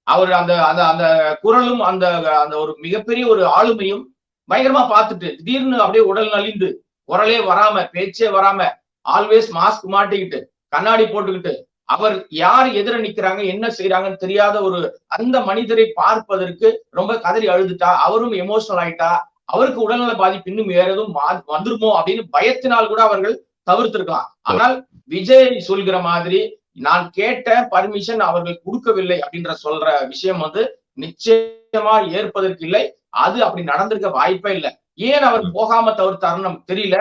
அவர் அந்த அந்த அந்த குரலும் அந்த அந்த ஒரு மிகப்பெரிய ஒரு ஆளுமையும் பயங்கரமா பார்த்துட்டு திடீர்னு அப்படியே உடல் நலிந்து குரலே வராம பேச்சே வராம ஆல்வேஸ் மாஸ்க் மாட்டிக்கிட்டு கண்ணாடி போட்டுக்கிட்டு அவர் யார் எதிர நிக்கிறாங்க என்ன செய்யறாங்கன்னு தெரியாத ஒரு அந்த மனிதரை பார்ப்பதற்கு ரொம்ப கதறி அழுதுட்டா, அவரும் எமோஷனல் ஆயிட்டா, அவருக்கு உடல்நல பாதிப்பு இன்னும் வேற எதுவும் வந்துருமோ அப்படின்னு பயத்தினால் கூட அவர்கள் தவிர்த்திருக்கலாம். ஆனால் விஜய் சொல்கிற மாதிரி நான் கேட்ட பர்மிஷன் அவர்கள் கொடுக்கவில்லை அப்படின்ற சொல்ற விஷயம் வந்து நிச்சயமா ஏற்பதற்கு இல்லை. அது அப்படி நடந்திருக்க வாய்ப்பே இல்லை. ஏன் அவர் போகாம தவிர்த்தாருன்னு நமக்கு தெரியல.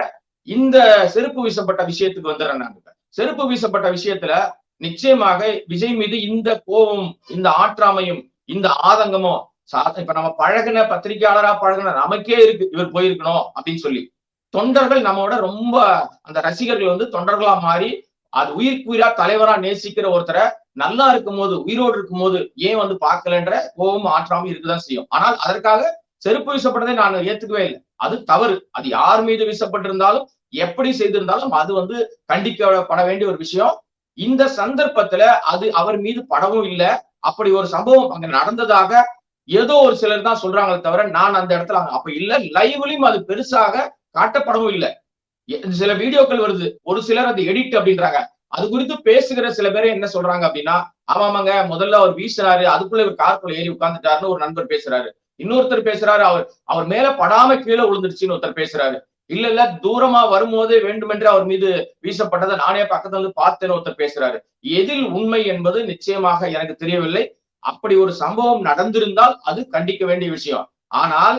இந்த செருப்பு வீசப்பட்ட விஷயத்துக்கு வந்துடுறேன். நாங்க செருப்பு வீசப்பட்ட விஷயத்துல நிச்சயமாக விஜய் மீது இந்த கோபம், இந்த ஆற்றாமையும், இந்த ஆதங்கமும் இப்ப நம்ம பத்திரிகையாளரா பழகின நமக்கே இருக்கு இவர் போயிருக்கணும் அப்படின்னு சொல்லி. தொண்டர்கள் நம்மோட ரொம்ப அந்த ரசிகர்கள் வந்து தொண்டர்களா மாறி அது உயிர்க்குயிரா தலைவரா நேசிக்கிற ஒருத்தரை நல்லா இருக்கும் போது உயிரோடு இருக்கும் போது ஏன் வந்து பார்க்கலன்ற கோபம் ஆற்றாமல் இருக்குதான் செய்யும். ஆனால் அதற்காக செருப்பு வீசப்பட்டதை நான் ஏத்துக்கவே இல்லை. அது தவறு. அது யார் மீது வீசப்பட்டிருந்தாலும் எப்படி செய்திருந்தாலும் அது வந்து கண்டிக்கப்பட வேண்டிய ஒரு விஷயம். இந்த சந்தர்ப்பத்துல அது அவர் மீது படவும் இல்லை. அப்படி ஒரு சம்பவம் அங்க நடந்ததாக ஏதோ ஒரு சிலர் தான் சொல்றாங்களே தவிர நான் அந்த இடத்துல அப்ப இல்ல. லைவ்லயும் அது பெருசாக காட்டப்படவும் இல்லை. சில வீடியோக்கள் வருது. ஒரு சிலர் அது எடிட் அப்படின்றாங்க. அது குறித்து பேசுகிற சில பேரை என்ன சொல்றாங்க அப்படின்னா, ஆமாங்க முதல்ல அவர் வீசினாரு, அதுக்குள்ள இவர் காருக்குள்ள ஏறி உட்கார்ந்துட்டாருன்னு ஒரு நண்பர் பேசுறாரு. இன்னொருத்தர் பேசுறாரு அவர் மேல படாம கீழே விழுந்துருச்சுன்னு ஒருத்தர் பேசுறாரு. இல்ல தூரமா வரும்போதே வேண்டுமென்று அவர் மீது வீசப்பட்டதை நானே பக்கத்துல இருந்து பார்த்தேன்னு ஒருத்தர் பேசுறாரு. எதில் உண்மை என்பது நிச்சயமாக எனக்கு தெரியவில்லை. அப்படி ஒரு சம்பவம் நடந்திருந்தால் அது கண்டிக்க வேண்டிய விஷயம். ஆனால்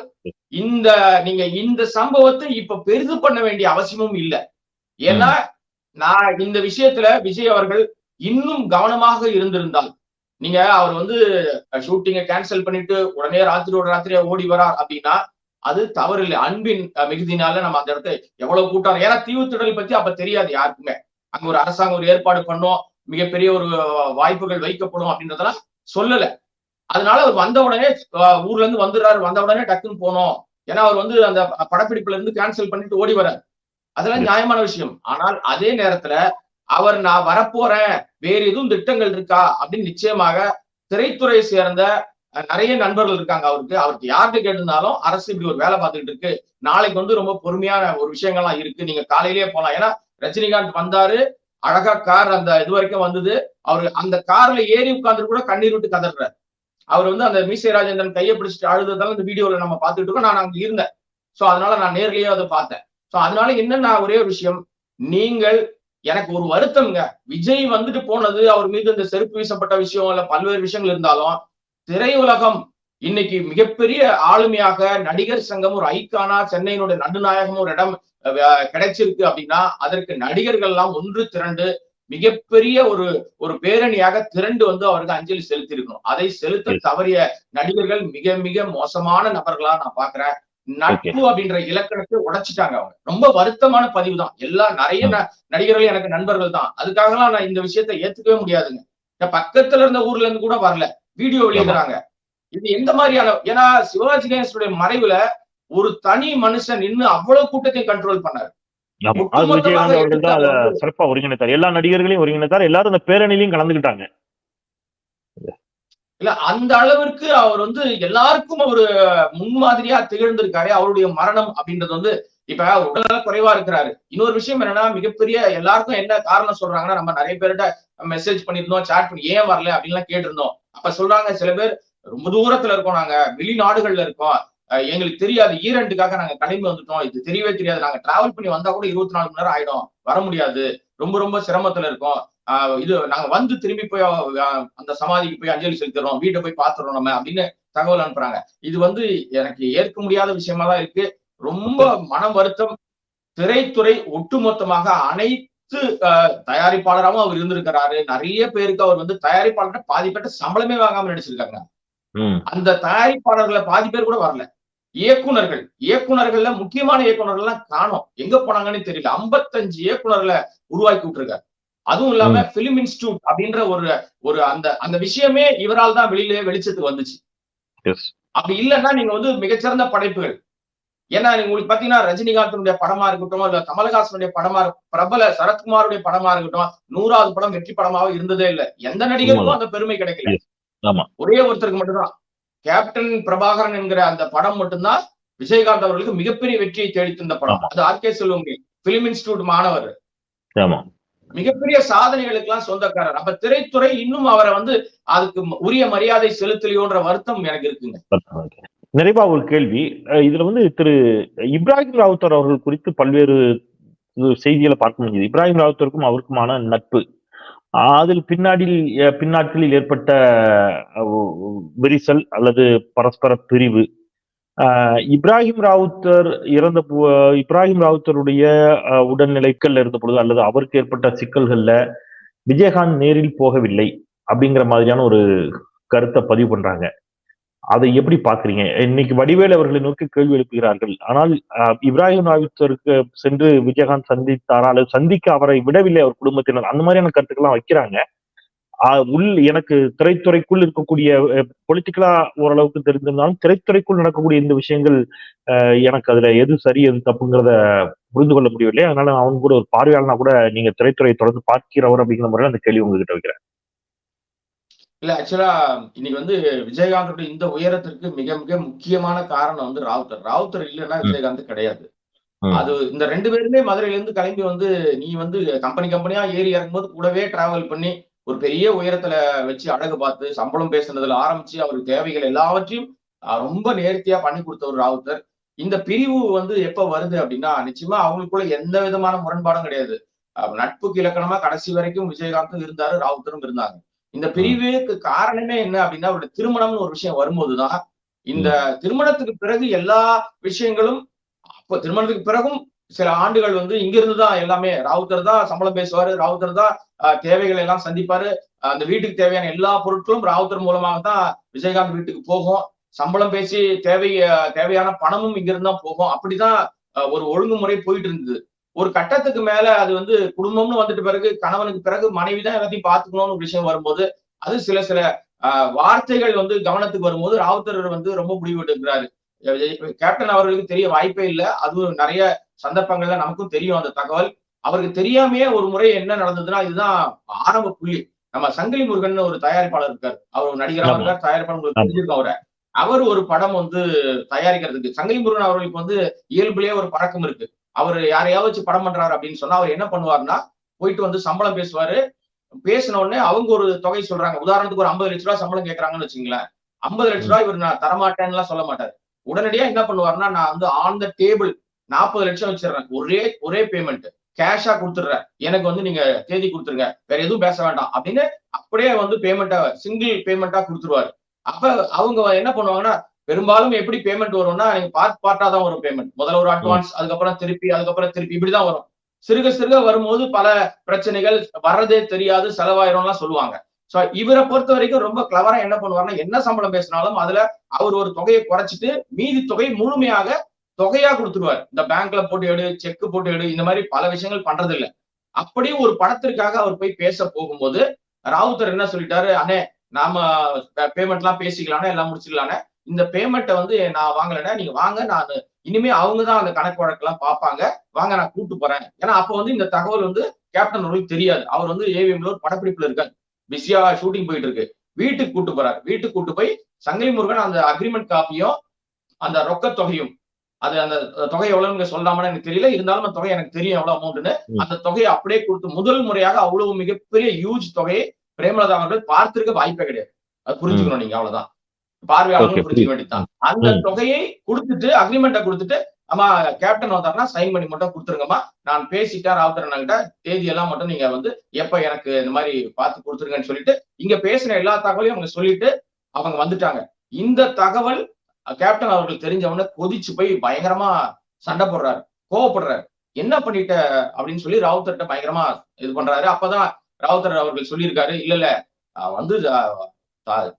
நீங்க இந்த சம்பவத்தை இப்ப பெரிது பண்ண வேண்டிய அவசியமும் இல்லை. ஏன்னா நான் இந்த விஷயத்துல விஜய் அவர்கள் இன்னும் கவனமாக இருந்திருந்தால், நீங்க அவர் வந்து ஷூட்டிங்கை கேன்சல் பண்ணிட்டு உடனே ராத்திரியா ஓடி வரார் அப்படின்னா அது தவறு இல்லை. அன்பின் மிகுதினால நம்ம அந்த இடத்த எவ்வளவு கூட்டம். ஏன்னா தீவுத்திடல் பத்தி அப்ப தெரியாது யாருக்குமே. அங்க ஒரு அரசாங்கம் ஒரு ஏற்பாடு பண்ணும், மிகப்பெரிய ஒரு வாய்ப்புகள் வைக்கப்படும் அப்படின்றதெல்லாம் சொல்லல. அதனால அவர் வந்த உடனே ஊர்ல இருந்து வந்துடுறாரு, வந்த உடனே டக்குன்னு போனோம். ஏன்னா அவர் வந்து அந்த படப்பிடிப்புல இருந்து கேன்சல் பண்ணிட்டு ஓடி வர்றாரு. அதெல்லாம் நியாயமான விஷயம். ஆனால் அதே நேரத்துல அவர் நான் வரப்போறேன், வேறு எதுவும் திட்டங்கள் இருக்கா அப்படின்னு நிச்சயமாக திரைத்துறை சேர்ந்த நிறைய நண்பர்கள் இருக்காங்க அவருக்கு யார்கிட்ட கேட்டிருந்தாலும் அரசு இப்படி ஒரு வேலை பார்த்துக்கிட்டு இருக்கு, நாளைக்கு வந்து ரொம்ப பொறுமையான ஒரு விஷயங்கள்லாம் இருக்கு, நீங்க காலையிலேயே போலாம். ஏன்னா ரஜினிகாந்த் வந்தாரு, அழகா கார் அந்த இது வரைக்கும் வந்தது. அவரு அந்த கார்ல ஏறி உட்கார்ந்து கூட கண்ணீர் விட்டு கதறாரு. அவர் வந்து அந்த மீசை ராஜேந்திரன் கையை பிடிச்சிட்டு அழுதுதான் இந்த வீடியோல நம்ம பார்த்துட்டு இருக்கோம். நான் அங்க இருந்தேன். சோ அதனால நான் நேர்லயே அதை பார்த்தேன். சோ அதனால என்னன்னா ஒரே ஒரு விஷயம், நீங்கள் எனக்கு ஒரு வருத்தம்ங்க. விஜய் வந்துட்டு போனது, அவர் மீது இந்த செருப்பு வீசப்பட்ட விஷயம் இல்ல பல்வேறு விஷயங்கள் இருந்தாலும் திரையுலகம் இன்னைக்கு மிகப்பெரிய ஆளுமையாக நடிகர் சங்கம் ஒரு ஐக்கானா சென்னையினுடைய நடுநாயகம் ஒரு இடம் கிடைச்சிருக்கு அப்படின்னா அதற்கு நடிகர்கள் எல்லாம் ஒன்று திரண்டு மிகப்பெரிய ஒரு பேரணியாக திரண்டு வந்து அவருக்கு அஞ்சலி செலுத்தி இருக்கணும். அதை செலுத்த தவறிய நடிகர்கள் மிக மிக மோசமான நபர்களா நான் பாக்குறேன். நட்பு அப்படின்ற இலக்கணத்தை உடைச்சிட்டாங்க அவங்க. ரொம்ப வருத்தமான பதிவு தான். நிறைய நடிகர்கள் எனக்கு நண்பர்கள் தான். அதுக்காகலாம் நான் இந்த விஷயத்தை ஏத்துக்கவே முடியாதுங்க. பக்கத்துல இருந்த ஊர்ல இருந்து கூட வரல, வீடியோ வெளியிடுறாங்க. இது எந்த மாதிரியான, ஏன்னா சிவாஜி கணேசனுடைய மறைவுல ஒரு தனி மனுஷன் நின்று அவ்வளவு கூட்டத்தையும் கண்ட்ரோல் பண்ணாரு. விஜயகாந்த் அவர்கள் தான் அதை சிறப்பா ஒருங்கிணைத்தார். எல்லா நடிகர்களையும் ஒருங்கிணைத்தார். எல்லாரும் அந்த பேரணிலையும் கலந்துக்கிட்டாங்க. இல்ல அந்த அளவிற்கு அவர் வந்து எல்லாருக்கும் ஒரு முன்மாதிரியா திகழ்ந்திருக்காரு. அவருடைய மரணம் அப்படின்றது வந்து இப்ப உடல்நல குறைவா இருக்கிறாரு. இன்னொரு விஷயம் என்னன்னா, மிகப்பெரிய எல்லாருக்கும் என்ன காரணம் சொல்றாங்கன்னா, நம்ம நிறைய பேர்ட்ட மெசேஜ் பண்ணியிருந்தோம், சாட் பண்ணி ஏன் வரல அப்படின்லாம் கேட்டிருந்தோம். அப்ப சொல்றாங்க சில பேர், ரொம்ப தூரத்துல இருக்கோம் நாங்க, வெளிநாடுகள்ல இருக்கோம். எங்களுக்கு தெரியாது. ஈரெண்டுக்காக நாங்க கிளம்பி வந்துட்டோம். இது தெரியவே தெரியாது. நாங்க டிராவல் பண்ணி வந்தா கூட 24 மணி நேரம் ஆயிடும். வர முடியாது. ரொம்ப ரொம்ப சிரமத்துல இருக்கோம். இது நாங்க வந்து திரும்பி போய் அந்த சமாதிக்கு போய் அஞ்சலி செலுத்துறோம். வீட்டை போய் பார்த்துறோம் நம்ம அப்படின்னு தகவல் அனுப்புறாங்க. இது வந்து எனக்கு ஏற்க முடியாத விஷயமா தான் இருக்கு. ரொம்ப மன வருத்தம். திரைத்துறை ஒட்டுமொத்தமாக அனைத்து தயாரிப்பாளராகவும் அவர் இருந்திருக்கிறாரு. நிறைய பேருக்கு அவர் வந்து தயாரிப்பாளர்கிட்ட பாதி பேர்ட்ட சம்பளமே வாங்காம நடிச்சிருக்காங்க. அந்த தயாரிப்பாளர்கள பாதி பேர் கூட வரல. இயக்குனர்கள்ல முக்கியமான இயக்குனர்கள்லாம் காணோம். எங்க போனாங்கன்னு தெரியல. 55 இயக்குனர்கள உருவாக்கி விட்டுருக்காரு. அதுவும் இல்லாம பிலிம் இன்ஸ்டிடியூட் அப்படின்ற ஒரு ஒரு அந்த அந்த விஷயமே இவரால் தான் வெளிச்சத்துக்கு வந்துச்சு. அப்படி இல்லைன்னா நீங்க வந்து மிகச்சிறந்த படைப்புகள். ஏன்னா உங்களுக்கு பாத்தீங்கன்னா ரஜினிகாந்தனுடைய படமா இருக்கட்டும், இல்ல கமலஹாசனுடைய படமா பிரபல சரத்குமாருடைய படமா இருக்கட்டும், 100வது படம் வெற்றி படமாக இருந்ததே இல்லை. எந்த நடிகருக்கும் அந்த பெருமை கிடைக்கல. ஒரே ஒருத்தருக்கு மட்டும்தான். கேப்டன் பிரபாகரன் என்கிற அந்த படம் மட்டும்தான் விஜயகாந்த் அவர்களுக்கு மிகப்பெரிய வெற்றியை தேடி தந்த படம். அது ஆர்கே செல்வம் பிலிம் இன்ஸ்டிடியூட் மாணவர். மிகப்பெரிய சாதனைகளுக்கு எல்லாம் சொந்தக்காரர். அப்ப திரைத்துறை இன்னும் அவரை வந்து அதுக்கு உரிய மரியாதை செலுத்தலையோன்ற வருத்தம் எனக்கு இருக்குங்க. நிறைவா ஒரு கேள்வி. இதுல வந்து திரு இப்ராஹிம் ராவுத்தர் அவர்கள் குறித்து பல்வேறு செய்திகளை பார்க்க முடியுது. இப்ராஹிம் ராவுத்தருக்கும் அவருக்குமான நட்பு, அதில் பின்னாட்களில் ஏற்பட்ட விரிசல் அல்லது பரஸ்பர பிரிவு, இப்ராஹிம் ராவுத்தருடைய உடல்நிலைக்கல்ல இருந்த பொழுது அல்லது அவருக்கு ஏற்பட்ட சிக்கல்கள்ல விஜயகாந்த் நேரில் போகவில்லை அப்படிங்கிற மாதிரியான ஒரு கருத்தை பதிவு பண்றாங்க. அதை எப்படி பாக்குறீங்க? இன்னைக்கு வடிவேலு அவர்களை நோக்கி கேள்வி எழுப்புகிறார்கள். ஆனால் இப்ராஹிம் ராவுத்தருக்கு சென்று விஜயகாந்த் சந்தித்தாரா அல்லது சந்திக்க அவரை விடவில்லை அவர் குடும்பத்தினர், அந்த மாதிரியான கருத்துக்கள்லாம் வைக்கிறாங்க. எனக்கு திரைத்துறைக்குள் இருக்கக்கூடிய பொலிட்டிக்கலா ஓரளவுக்கு தெரிந்திருந்தாலும் திரைத்துறைக்குள் நடக்கக்கூடிய இந்த விஷயங்கள் எனக்கு அதுல எது சரி எது தப்புங்கிறத புரிந்து கொள்ள முடியவில்லை. அதனால அவங்க கூட ஒரு பார்வையாளனா கூட நீங்க திரைத்துறையை தொடர்ந்து பார்க்கிறவர் அப்படிங்கிற முறையில் அந்த கேள்வி உங்ககிட்ட வைக்கிறேன். இல்ல ஆக்சுவலா இன்னைக்கு வந்து விஜயகாந்தோட இந்த உயரத்திற்கு மிக மிக முக்கியமான காரணம் வந்து ராவுத்தர் இல்லைன்னா விஜயகாந்த் கிடையாது. அது இந்த 2 பேருமே மதுரையில இருந்து கிளம்பி வந்து நீ வந்து கம்பெனியா ஏறி இறங்கும்போது கூடவே டிராவல் பண்ணி ஒரு பெரிய உயரத்துல வச்சு அழகு பார்த்து சம்பளம் பேசுனதுல ஆரம்பிச்சு அவருக்கு தேவைகள் எல்லாவற்றையும் ரொம்ப நேர்த்தியா பண்ணி கொடுத்தவர் ராவுத்தர். இந்த பிரிவு வந்து எப்ப வருது அப்படின்னா நிச்சயமா அவங்களுக்குள்ள எந்த விதமான முரண்பாடும் கிடையாது. நட்புக்கு இலக்கணமா கடைசி வரைக்கும் விஜயகாந்தும் இருந்தாரு, ராவுத்தரும் இருந்தாங்க. இந்த பிரிவுக்கு காரணமே என்ன அப்படின்னா அவருடைய திருமணம்னு ஒரு விஷயம் வரும்போதுதான் இந்த திருமணத்துக்கு பிறகு எல்லா விஷயங்களும் அப்ப திருமணத்துக்கு பிறகும் சில ஆண்டுகள் வந்து இங்கிருந்து தான் எல்லாமே ராவுத்தர் தான் சம்பளம் பேசுவாரு, ராவுத்தர் தான் தேவைகளை எல்லாம் சந்திப்பாரு. அந்த வீட்டுக்கு தேவையான எல்லா பொருட்களும் ராவுத்தர் மூலமாக தான் விஜயகாந்த் வீட்டுக்கு போகும். சம்பளம் பேசி தேவையான பணமும் இங்கிருந்து தான் போகும். அப்படிதான் ஒரு ஒழுங்குமுறை போயிட்டு இருந்தது. ஒரு கட்டத்துக்கு மேல அது வந்து குடும்பம்னு வந்துட்டு பிறகு கணவனுக்கு பிறகு மனைவி தான் எல்லாத்தையும் பார்த்துக்கணும்னு ஒரு விஷயம் வரும்போது அது சில சில வார்த்தைகள் வந்து கவனத்துக்கு வரும்போது ராவுத்தர் வந்து ரொம்ப முடிவு எடுக்கிறாரு. கேப்டன் அவர்களுக்கு தெரிய வாய்ப்பே இல்லை. அதுவும் நிறைய சந்தர்ப்பங்கள்ல நமக்கும் தெரியும் அந்த தகவல். அவருக்கு தெரியாமையே ஒரு முறை என்ன நடந்ததுன்னா இதுதான் ஆரம்ப புள்ளி. நம்ம சங்கிலி முருகன் ஒரு தயாரிப்பாளர் இருக்காரு. அவர் நடிகராக இருக்கார், தயாரிப்பாளர் தெரிஞ்சிருக்கும் அவரை. அவர் ஒரு படம் வந்து தயாரிக்கிறதுக்கு சங்கிலி முருகன் அவர்களுக்கு வந்து இயல்புலயே ஒரு பழக்கம் இருக்கு. அவர் யாரையாவது வச்சு படம் பண்றாரு அப்படின்னு சொன்னா அவர் என்ன பண்ணுவாருன்னா போயிட்டு வந்து சம்பளம் பேசுவாரு. பேசின உடனே அவங்க ஒரு தொகை சொல்றாங்க. உதாரணத்துக்கு ஒரு 50 லட்ச ரூபாய் சம்பளம் கேட்கறாங்கன்னு வச்சுங்களேன். 50 லட்ச ரூபாய் இவர் நான் தரமாட்டேன்னு எல்லாம் சொல்ல மாட்டாரு. உடனடியா என்ன பண்ணுவாருன்னா நான் வந்து ஆன் த டேபிள் 40 லட்சம் வச்சிடறேன். ஒரே பேமெண்ட் கேஷா கொடுத்துடுறேன். எனக்கு வந்து நீங்க தேதி கொடுத்துருங்க. வேற எதுவும் பேச வேண்டாம் அப்படின்னு அப்படியே வந்து பேமெண்ட்டா சிங்கிள் பேமெண்டா கொடுத்துருவாரு. அப்ப அவங்க என்ன பண்ணுவாங்கன்னா பெரும்பாலும் எப்படி பேமெண்ட் வரும்னா நீங்க பார்ட்டா தான் வரும் பேமெண்ட். முதல்ல ஒரு அட்வான்ஸ், அதுக்கப்புறம் திருப்பி இப்படிதான் வரும். சிறுக சிறுக வரும்போது பல பிரச்சனைகள் வர்றதே தெரியாது, செலவாயிரம்லாம் சொல்லுவாங்க. சோ இவரை பொறுத்த வரைக்கும் ரொம்ப கிளவரா என்ன பண்ணுவாருன்னா என்ன சம்பளம் பேசினாலும் அதுல அவர் ஒரு தொகையை குறைச்சிட்டு மீதி தொகை முழுமையாக தொகையா கொடுத்துருவாரு. இந்த பேங்க்ல போட்டு எடு, செக் போட்டு எடு, இந்த மாதிரி பல விஷயங்கள் பண்றது இல்ல. அப்படி ஒரு படத்திற்காக அவர் போய் பேச போகும்போது ராவுத்தர் என்ன சொல்லிட்டாரு, அண்ணே நாம பேமெண்ட் எல்லாம் பேசிக்கலானே, எல்லாம் முடிச்சுக்கலானே, இந்த பேமெண்ட்டை வந்து நான் வாங்கலைன்னா நீங்க வாங்க, நான் இனிமே அவங்கதான் அந்த கணக்கு வழக்கெல்லாம் பார்ப்பாங்க, வாங்க நான் கூட்டு போறேன். ஏன்னா அப்ப வந்து இந்த தகவல் வந்து கேப்டன் அவர்களுக்கு தெரியாது. அவர் வந்து ஏவிஎம்ல ஒரு படப்பிடிப்புல இருக்காரு, பிஸியா ஷூட்டிங் போயிட்டு இருக்கு. வீட்டுக்கு கூட்டு போறாரு. வீட்டுக்கு கூட்டு போய் சங்கிலி முருகன் அந்த அக்ரிமெண்ட் காப்பியும் அந்த ரொக்க தொகையும், அது அந்த தொகை எவ்வளவுன்னு சொல்லாமன்னு எனக்கு தெரியல. இருந்தாலும் அந்த தொகை எனக்கு தெரியும் எவ்வளவு அமௌண்ட்னு. அந்த தொகையை அப்படியே கொடுத்து முதல் முறையாக அவ்வளவு மிகப்பெரிய ஹியூஜ் தொகையை பிரேமலதா அவர்கள் பார்த்திருக்க வாய்ப்பே கிடையாது. அது புரிஞ்சுக்கணும் நீங்க, அவ்வளவுதான். பார்வையாளர்களும் புரிஞ்சுக்க வேண்டியதுதான். அந்த தொகையை கொடுத்துட்டு அக்ரிமெண்ட்டை கொடுத்துட்டு, ஆமா கேப்டன் வந்தாருன்னா சைன் பண்ணி மட்டும் கொடுத்துருங்கம்மா, நான் பேசிட்டேன் ராவுத்தர் அண்ணன்கிட்ட, தேதி எல்லாம் மட்டும் நீங்க வந்து எப்ப எனக்கு இந்த மாதிரி பார்த்து கொடுத்துருங்கன்னு சொல்லிட்டு இங்க பேசின எல்லா தகவலையும் அவங்க சொல்லிட்டு அவங்க வந்துட்டாங்க. இந்த தகவல் கேப்டன் அவர்கள் தெரிஞ்சவன கொதிச்சு போய் பயங்கரமா சண்டை போடுறாரு, கோவப்படுறாரு. என்ன பண்ணிட்ட அப்படின்னு சொல்லி ராவுத்தர்கிட்ட பயங்கரமா இது பண்றாரு. அப்பதான் ராவுத்தர் அவர்கள் சொல்லியிருக்காரு, இல்ல இல்ல வந்து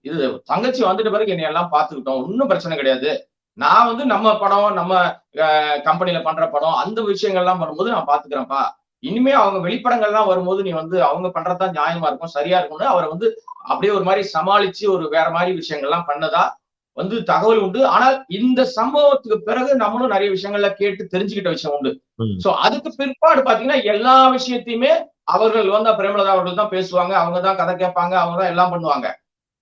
இது தங்கச்சி வந்துட்ட பிறகு என்னை எல்லாம் பாத்துக்கிட்டோம், ஒன்னும் பிரச்சனை கிடையாது. நான் வந்து நம்ம படம், நம்ம கம்பெனில பண்ற படம், அந்த விஷயங்கள்லாம் வரும்போது நான் பாத்துக்கிறேன்ப்பா. இனிமே அவங்க வெளிப்படங்கள்லாம் வரும்போது நீ வந்து அவங்க பண்றதுதான் நியாயமா இருக்கும், சரியா இருக்கும்னு அவரை வந்து அப்படியே ஒரு மாதிரி சமாளிச்சு ஒரு வேற மாதிரி விஷயங்கள்லாம் பண்ணதா வந்து தகவல் உண்டு. ஆனால் இந்த சம்பவத்துக்கு பிறகு நம்மளும் நிறைய விஷயங்கள்ல கேட்டு தெரிஞ்சுக்கிட்ட விஷயம் உண்டு. சோ அதுக்கு பிற்பாடு பாத்தீங்கன்னா எல்லா விஷயத்தையுமே அவர்கள் வந்து பிரேமலதா அவர்கள் தான் பேசுவாங்க, அவங்க தான் கதை கேட்பாங்க, அவங்க தான் எல்லாம் பண்ணுவாங்க.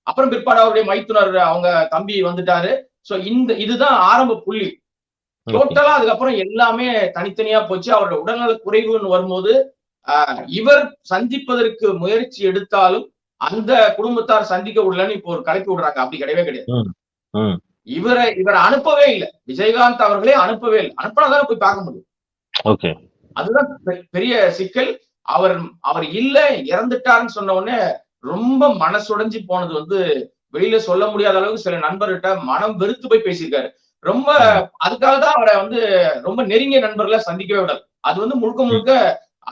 அப்புறம் பிற்பாடு அவருடைய மைத்துனர் அவங்க தம்பி வந்துட்டாரு. சோ இதுதான் ஆரம்ப புள்ளி. டோட்டலா அதுக்கப்புறம் எல்லாமே தனித்தனியா போச்சு. அவருடைய உடல்நல குறைவுன்னு வரும்போது இவர் சந்திப்பதற்கு முயற்சி எடுத்தாலும் அந்த குடும்பத்தார் சந்திக்க விடலன்னு இப்போ ஒரு கலப்பி விடுறாங்க. அப்படி கிடையவே கிடையாது. இவரை அனுப்பவே இல்லை, விஜயகாந்த் அவர்களே அனுப்பவே இல்லை. அனுப்பினாதானே போய் பார்க்க முடியும். அதுதான் பெரிய சிக்கல். அவர் இல்ல, இறந்துட்டாருன்னு சொன்ன உடனே ரொம்ப மனசுடைஞ்சு போனது வந்து வெளியில சொல்ல முடியாத அளவுக்கு சில நண்பர்கிட்ட மனம் வெறுத்து போய் பேசியிருக்காரு. ரொம்ப அதுக்காக தான் அவரை வந்து ரொம்ப நெருங்கிய நண்பர்களை சந்திக்கவே விடல. அது வந்து முழுக்க முழுக்க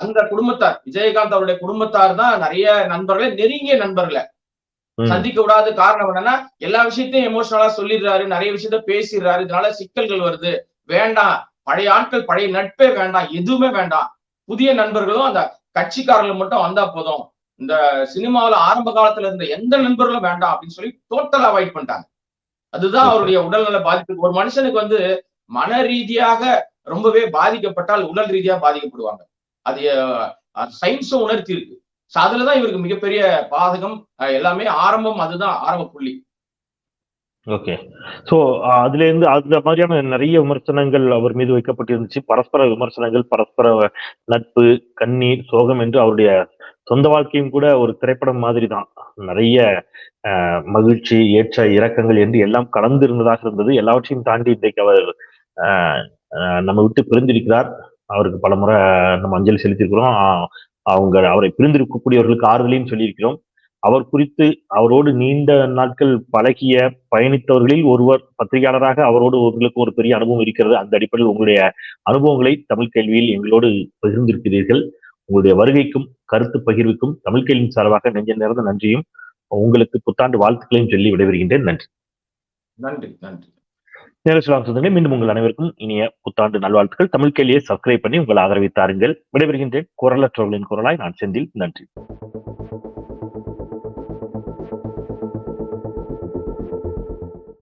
அந்த குடும்பத்தார், விஜயகாந்த் அவருடைய குடும்பத்தார் தான் நிறைய நண்பர்களை, நெருங்கிய நண்பர்களை சந்திக்க விடாத காரணம் என்னன்னா எல்லா விஷயத்தையும் எமோஷனலா சொல்லிடுறாரு, நிறைய விஷயத்த பேசிடுறாரு, இதனால சிக்கல்கள் வருது. வேண்டாம், பழைய ஆட்கள், பழைய நட்பே வேண்டாம், எதுவுமே வேண்டாம். புதிய நண்பர்களும் அந்த கட்சிக்காரர்கள் மட்டும் வந்தா போதும், இந்த சினிமாவில ஆரம்ப காலத்துல இருந்த எந்த நண்பர்களும் வேண்டாம் அப்படின்னு சொல்லி டோட்டலா அவாய்ட் பண்ணிட்டாங்க. அதுதான் அவருடைய உடல்நல பாதிப்பு. ஒரு மனுஷனுக்கு வந்து மன ரீதியாக ரொம்பவே பாதிக்கப்பட்டால் உடல் ரீதியா பாதிக்கப்படுவாங்க. அது சயின்ஸும் உணர்த்தி இருக்கு. அதுலதான் இவருக்கு மிகப்பெரிய பாதகம் எல்லாமே ஆரம்பம், அதுதான் ஆரம்ப புள்ளி. ஓகே. சோ அதுல இருந்து அந்த மாதிரியான நிறைய விமர்சனங்கள் அவர் மீது வைக்கப்பட்டிருந்துச்சு. பரஸ்பர விமர்சனங்கள், பரஸ்பர நட்பு, கண்ணீர், சோகம் என்று அவருடைய சொந்த வாழ்க்கையும் கூட ஒரு திரைப்படம் மாதிரி தான். நிறைய மகிழ்ச்சி, ஏற்ற இறக்கங்கள் என்று எல்லாம் கலந்து இருந்ததாக இருந்தது. எல்லாவற்றையும் தாண்டி இன்றைக்கு அவர் நம்ம விட்டு பிரிந்திருக்கிறார். அவருக்கு பல முறை நம்ம அஞ்சலி செலுத்தியிருக்கிறோம். அவரை பிரிந்திருக்கக்கூடியவர்களுக்கு ஆறுதலையும் சொல்லியிருக்கிறோம். அவர் குறித்து அவரோடு நீண்ட நாட்கள் பழகிய, பயணித்தவர்களில் ஒருவர், பத்திரிகையாளராக அவரோடு உங்களுக்கு ஒரு பெரிய அனுபவம் இருக்கிறது. அந்த அடிப்படையில் உங்களுடைய அனுபவங்களை தமிழ் கேள்வியில் எங்களோடு பகிர்ந்திருக்கிறீர்கள். உங்களுடைய வருகைக்கும் கருத்து பகிர்வுக்கும் தமிழ் கேள்வியின் சார்பாக நெஞ்ச நிறைந்த நன்றியும், உங்களுக்கு புத்தாண்டு வாழ்த்துக்களையும் சொல்லி விடைபெறுகின்றேன். நன்றி. நன்றி. நன்றி. நேரலாம் சொந்தங்களே, மீண்டும் உங்கள் அனைவருக்கும் இனிய புத்தாண்டு நல்வாழ்த்துக்கள். தமிழ் கேள்வியை சப்ஸ்கிரைப் பண்ணி உங்கள் ஆதரவை தாருங்கள். விடைபெறுகின்றேன். குரலற்றவர்களின் குரலாய் நான் செந்தில். நன்றி.